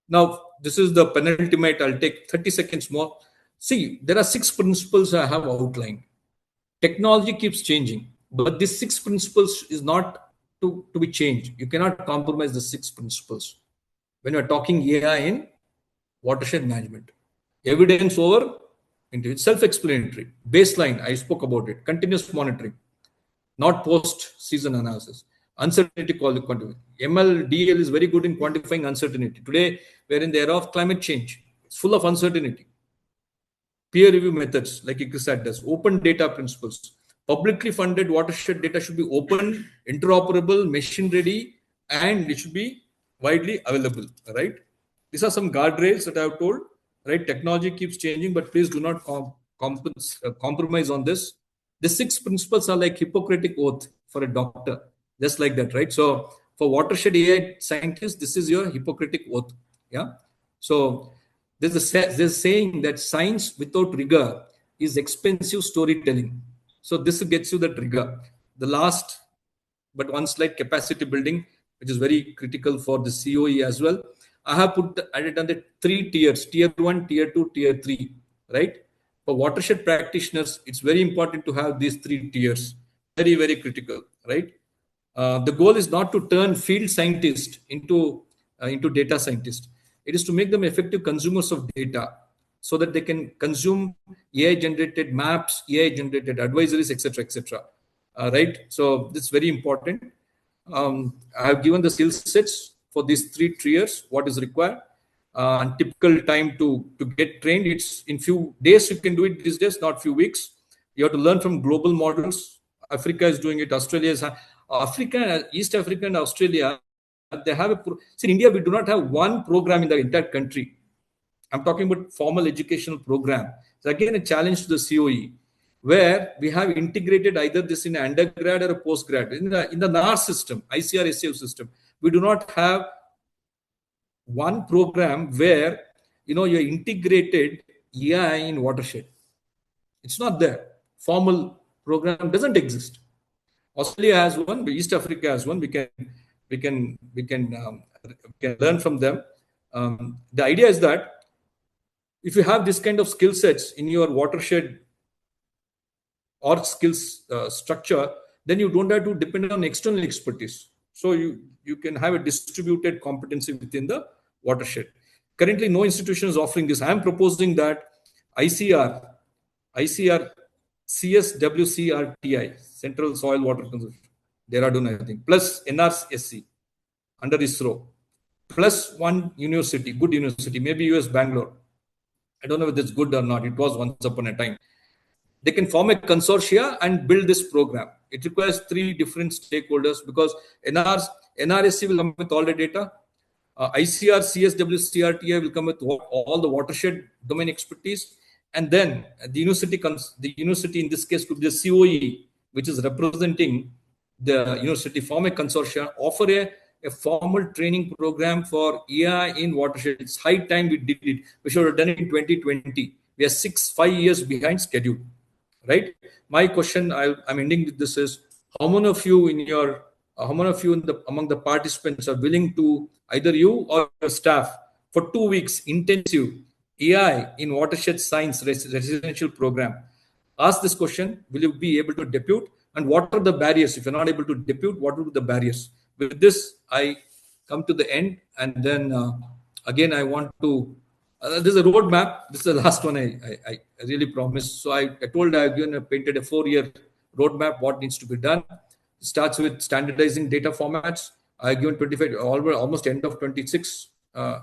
Now, this is the penultimate. I'll take 30 seconds more. See, there are 6 principles I have outlined. Technology keeps changing, but these 6 principles is not to be changed. You cannot compromise the 6 principles. When you're talking AI in watershed management, evidence over into it, self-explanatory, baseline, I spoke about it, continuous monitoring, not post-season analysis. Uncertainty quantification. ML/DL is very good in quantifying uncertainty. Today, we're in the era of climate change. It's full of uncertainty. Peer review methods, like ICRISAT does. Open data principles. Publicly funded watershed data should be open, interoperable, machine-ready, and it should be widely available. Right? These are some guardrails that I have told. Right? Technology keeps changing, but please do not compromise on this. The 6 principles are like Hippocratic oath for a doctor, just like that, right? So for watershed AI scientists, this is your Hippocratic oath. Yeah. So there's a saying that science without rigor is expensive storytelling. So this gets you that rigor. The last, but one slide, capacity building, which is very critical for the CoE as well. I have added on the 3 tiers: tier 1, tier 2, tier 3, right? For watershed practitioners, it's very important to have these 3 tiers. Very, very critical, right? The goal is not to turn field scientists into data scientists. It is to make them effective consumers of data so that they can consume AI-generated maps, AI-generated advisories, etc., etc. Right? So this is very important. I have given the skill sets for these 3 tiers, what is required. And typical time to get trained, it's in few days you can do it these days, not few weeks. You have to learn from global models. Africa is doing it. Australia is Africa, East Africa and Australia. They have see, in India, we do not have one program in the entire country. I'm talking about formal educational program. So again, a challenge to the CoE, where we have integrated either this in an undergrad or a postgrad. In the NAR system, ICR SAF system, we do not have one program where you integrated AI in watershed. It's not there. Formal program doesn't exist. Australia has one, East Africa has one. We can learn from them. The idea is that if you have this kind of skill sets in your watershed or skills structure, then you don't have to depend on external expertise. So you can have a distributed competency within the watershed. Currently, no institution is offering this. I am proposing that ICR CSWCRTI, Central Soil Water Conservation, Dehradun, I think, plus NRSC under ISRO, plus one university, good university, maybe UAS Bangalore. I don't know whether it's good or not. It was once upon a time. they can form a consortia and build this program. It requires 3 different stakeholders because NRSC will come with all the data. ICR, CSW, CRTA will come with all the watershed domain expertise. And then the university in this case could be the CoE, which is representing the university, form a consortia, offer a formal training program for AI in watershed. It's high time we did it. We should have done it in 2020. We are 5 years behind schedule, right? My question, I'm ending with this is, how many of you among the participants are willing to, either you or your staff, for 2 weeks intensive AI in watershed science residential program? Ask this question: will you be able to depute? And what are the barriers? If you're not able to depute, what will be the barriers? With this, I come to the end, and then again I want to. There's a roadmap. This is the last one I really promised. So I told I've painted a 4-year roadmap. What needs to be done? It starts with standardizing data formats. I've given 25, almost end of 26,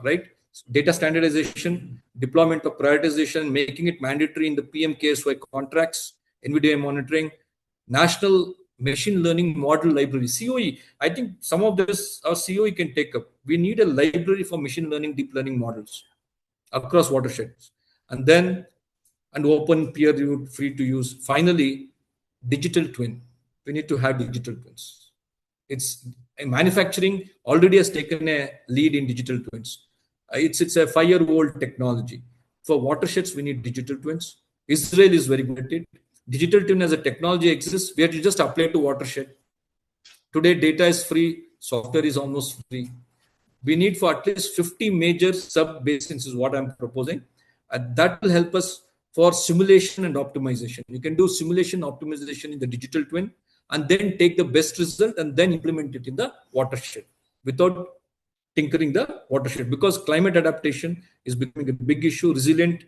right? Data standardization, deployment of prioritization, making it mandatory in the PMKSY contracts, NVDA monitoring, national machine learning model library, CoE. I think some of this our CoE can take up. We need a library for machine learning, deep learning models across watersheds, and open, peer-reviewed, free to use. Finally, digital twin. We need to have digital twins. It's manufacturing already has taken a lead in digital twins. It's a 5-year-old technology. For watersheds, we need digital twins. Israel is very good at it. Digital twin as a technology exists. We have to just apply to watershed. Today, data is free. Software is almost free. We need for at least 50 major sub-basins is what I'm proposing. And that will help us for simulation and optimization. You can do simulation optimization in the digital twin and then take the best result and then implement it in the watershed without tinkering the watershed, because climate adaptation is becoming a big issue. Resilient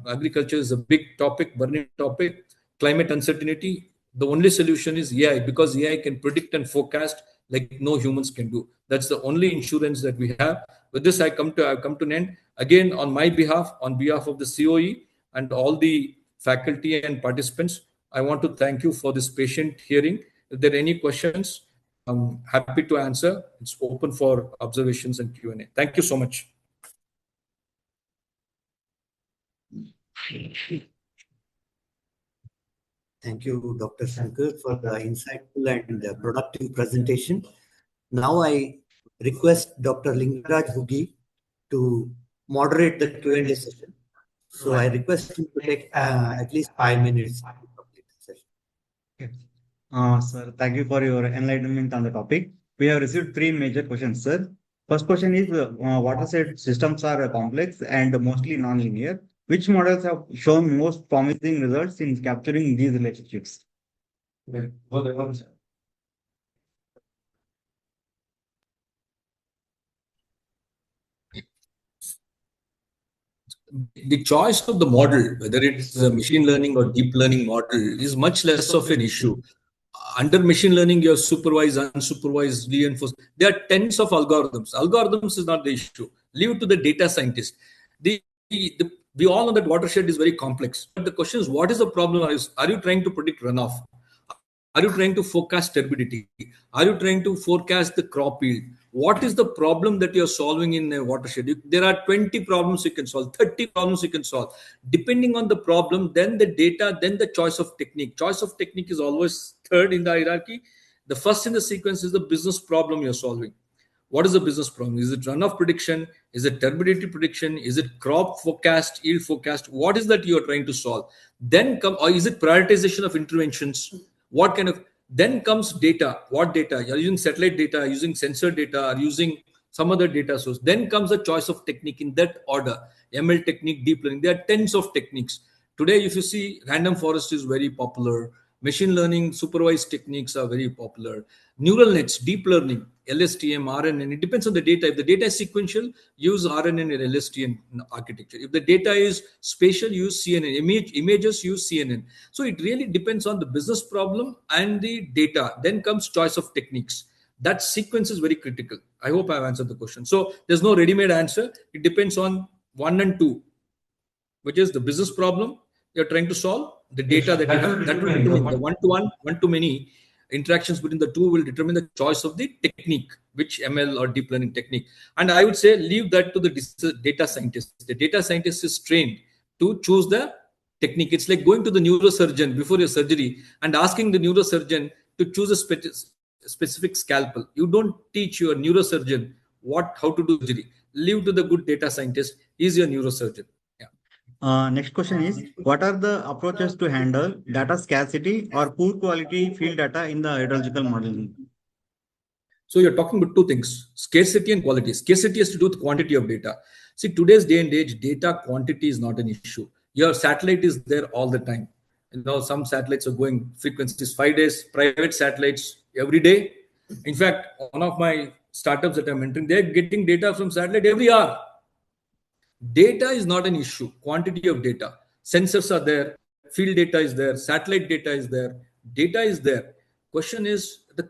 agriculture is a big topic, burning topic. Climate uncertainty, the only solution is AI, because AI can predict and forecast like no humans can do. That's the only insurance that we have. With this, I've come to an end. Again, on my behalf, on behalf of the CoE and all the faculty and participants, I want to thank you for this patient hearing. If there are any questions, I'm happy to answer. It's open for observations and Q&A. Thank you so much. Thank you, Dr. Shankar, for the insightful and productive presentation. Now I request Dr. Lingaraj Hugi to moderate the Q&A session. So I request him to take at least 5 minutes to complete the session. Sir, thank you for your enlightenment on the topic. We have received 3 major questions, sir. First question is, watershed systems are complex and mostly non-linear. Which models have shown most promising results in capturing these relationships? The choice of the model, whether it's a machine learning or deep learning model, is much less of an issue. Under machine learning, you have supervised, unsupervised, reinforced. There are tens of algorithms. Algorithms is not the issue. Leave it to the data scientist. We all know that watershed is very complex. But the question is, what is the problem? Are you trying to predict runoff? Are you trying to forecast turbidity? Are you trying to forecast the crop yield? What is the problem that you're solving in a watershed? There are 20 problems you can solve, 30 problems you can solve. Depending on the problem, then the data, then the choice of technique. Choice of technique is always third in the hierarchy. The first in the sequence is the business problem you're solving. What is the business problem? Is it runoff prediction? Is it turbidity prediction? Is it crop forecast, yield forecast? What is that you are trying to solve? Or is it prioritization of interventions? What kind of, then comes data. What data? You're using satellite data, using sensor data, or using some other data source. Then comes the choice of technique in that order. ML technique, deep learning. There are tens of techniques. Today, if you see, random forest is very popular. Machine learning, supervised techniques are very popular. Neural nets, deep learning, LSTM, RNN. It depends on the data. If the data is sequential, use RNN and LSTM architecture. If the data is spatial, use CNN. Images, use CNN. So it really depends on the business problem and the data. Then comes choice of techniques. That sequence is very critical. I hope I've answered the question. So there's no ready-made answer. It depends on 1 and 2, which is the business problem you're trying to solve the data that you have, that will determine the one-to-one, one-to-many interactions between the two will determine the choice of the technique, which ML or deep learning technique. And I would say leave that to the data scientist. The data scientist is trained to choose the technique. It's like going to the neurosurgeon before your surgery and asking the neurosurgeon to choose a specific scalpel. You don't teach your neurosurgeon how to do surgery. Leave to the good data scientist. He's your neurosurgeon. Next question is, what are the approaches to handle data scarcity or poor quality field data in the hydrological modeling? So you're talking about two things, scarcity and quality. Scarcity has to do with quantity of data. See, today's day and age, data quantity is not an issue. Your satellite is there all the time. Some satellites are going frequencies 5 days, private satellites every day. In fact, one of my startups that I'm mentoring, they're getting data from satellite every hour. Data is not an issue. Quantity of data. Sensors are there. Field data is there. Satellite data is there. Data is there. Question is the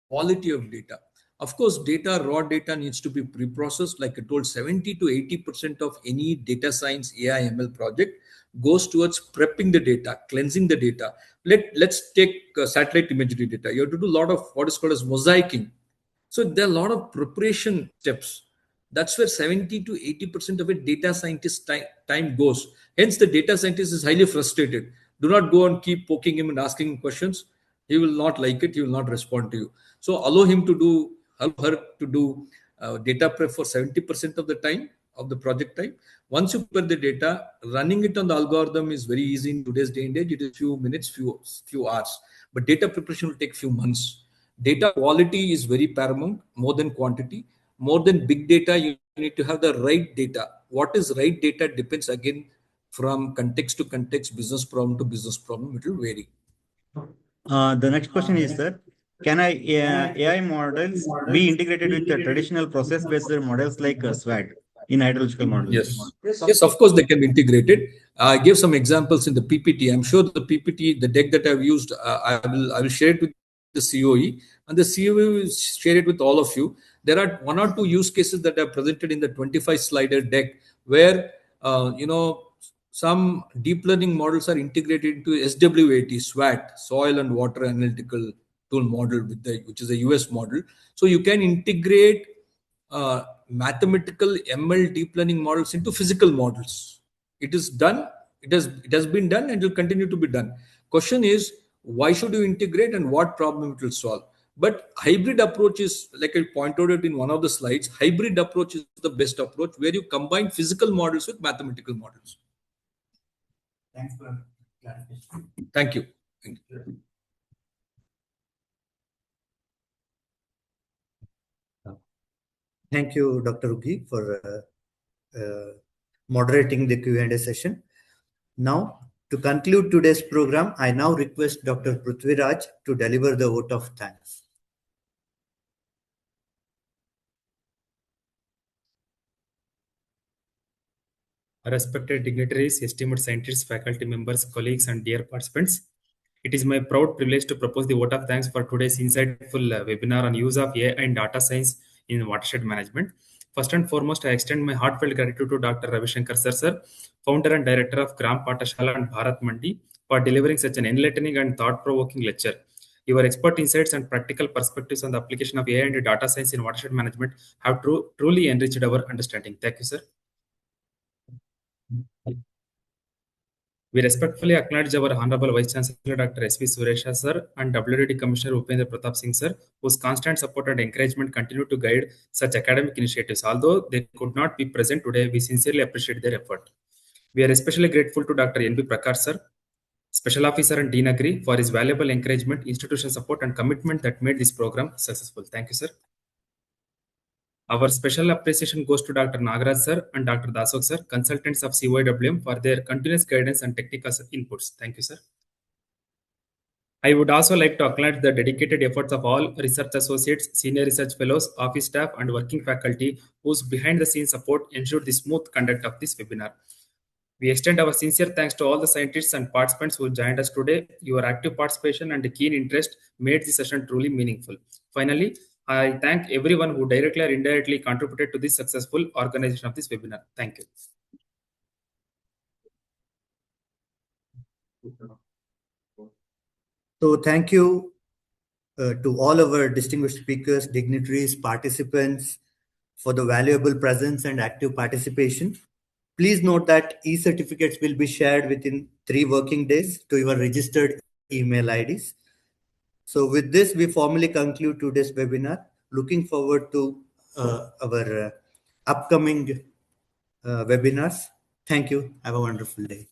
quality of data. Of course, raw data needs to be pre-processed. Like I told, 70 to 80% of any data science AI ML project goes towards prepping the data, cleansing the data. Let's take satellite imagery data. You have to do a lot of what is called as mosaicing. So there are a lot of preparation steps. That's where 70 to 80% of a data scientist time goes. Hence, the data scientist is highly frustrated. Do not go and keep poking him and asking him questions. He will not like it. He will not respond to you. So allow him to do, her to do data prep for 70% of the time of the project time. Once you prepare the data, running it on the algorithm is very easy in today's day and age. It is few minutes, few hours. But data preparation will take few months. Data quality is very paramount, more than quantity. More than big data, you need to have the right data. What is right data depends again from context to context, business problem to business problem. It will vary. The next question is, sir, can AI models be integrated with the traditional process-based models like SWAT in hydrological models? Yes, of course they can be integrated. I gave some examples in the PPT. I'm sure the PPT, the deck that I've used, I will share it with the COE, and the COE will share it with all of you. There are one or two use cases that are presented in the 25 slider deck where some deep learning models are integrated into SWAT, Soil and Water Analytical Tool model, which is a US model. So you can integrate mathematical ML deep learning models into physical models. It is done. It has been done and will continue to be done. Question is, why should you integrate and what problem it will solve? But hybrid approach is, like I pointed out in one of the slides, hybrid approach is the best approach where you combine physical models with mathematical models. Thanks for clarification. Thank you. Thank you. Thank you, Dr. Ugi, for moderating the Q&A session. Now, to conclude today's program, I now request Dr. Prithviraj to deliver the vote of thanks. Respected dignitaries, esteemed scientists, faculty members, colleagues, and dear participants, it is my proud privilege to propose the vote of thanks for today's insightful webinar on use of AI and data science in watershed management. First and foremost, I extend my heartfelt gratitude to Dr. Ravi Shankar sir, founder and director of Paathashala Bharat Mandi, for delivering such an enlightening and thought-provoking lecture. Your expert insights and practical perspectives on the application of AI and data science in watershed management have truly enriched our understanding. Thank you, sir. We respectfully acknowledge our Honorable Vice Chancellor Dr. S.V. Suresha sir and WDD Commissioner Upendra Pratap Singh sir, whose constant support and encouragement continue to guide such academic initiatives. Although they could not be present today, we sincerely appreciate their effort. We are especially grateful to Dr. N.B. Prakash sir, Special Officer and Dean Agri, for his valuable encouragement, institutional support, and commitment that made this program successful. Thank you, sir. Our special appreciation goes to Dr. Nagaraj sir and Dr. Dasok sir, consultants of CoE-WM, for their continuous guidance and technical inputs. Thank you, sir. I would also like to acknowledge the dedicated efforts of all research associates, senior research fellows, office staff, and working faculty whose behind-the-scenes support ensured the smooth conduct of this webinar. We extend our sincere thanks to all the scientists and participants who joined us today. Your active participation and keen interest made this session truly meaningful. Finally, I thank everyone who directly or indirectly contributed to this successful organization of this webinar. Thank you. So thank you to all our distinguished speakers, dignitaries, participants for the valuable presence and active participation. Please note that e-certificates will be shared within 3 working days to your registered email IDs. So with this, we formally conclude today's webinar. Looking forward to our upcoming webinars. Thank you. Have a wonderful day.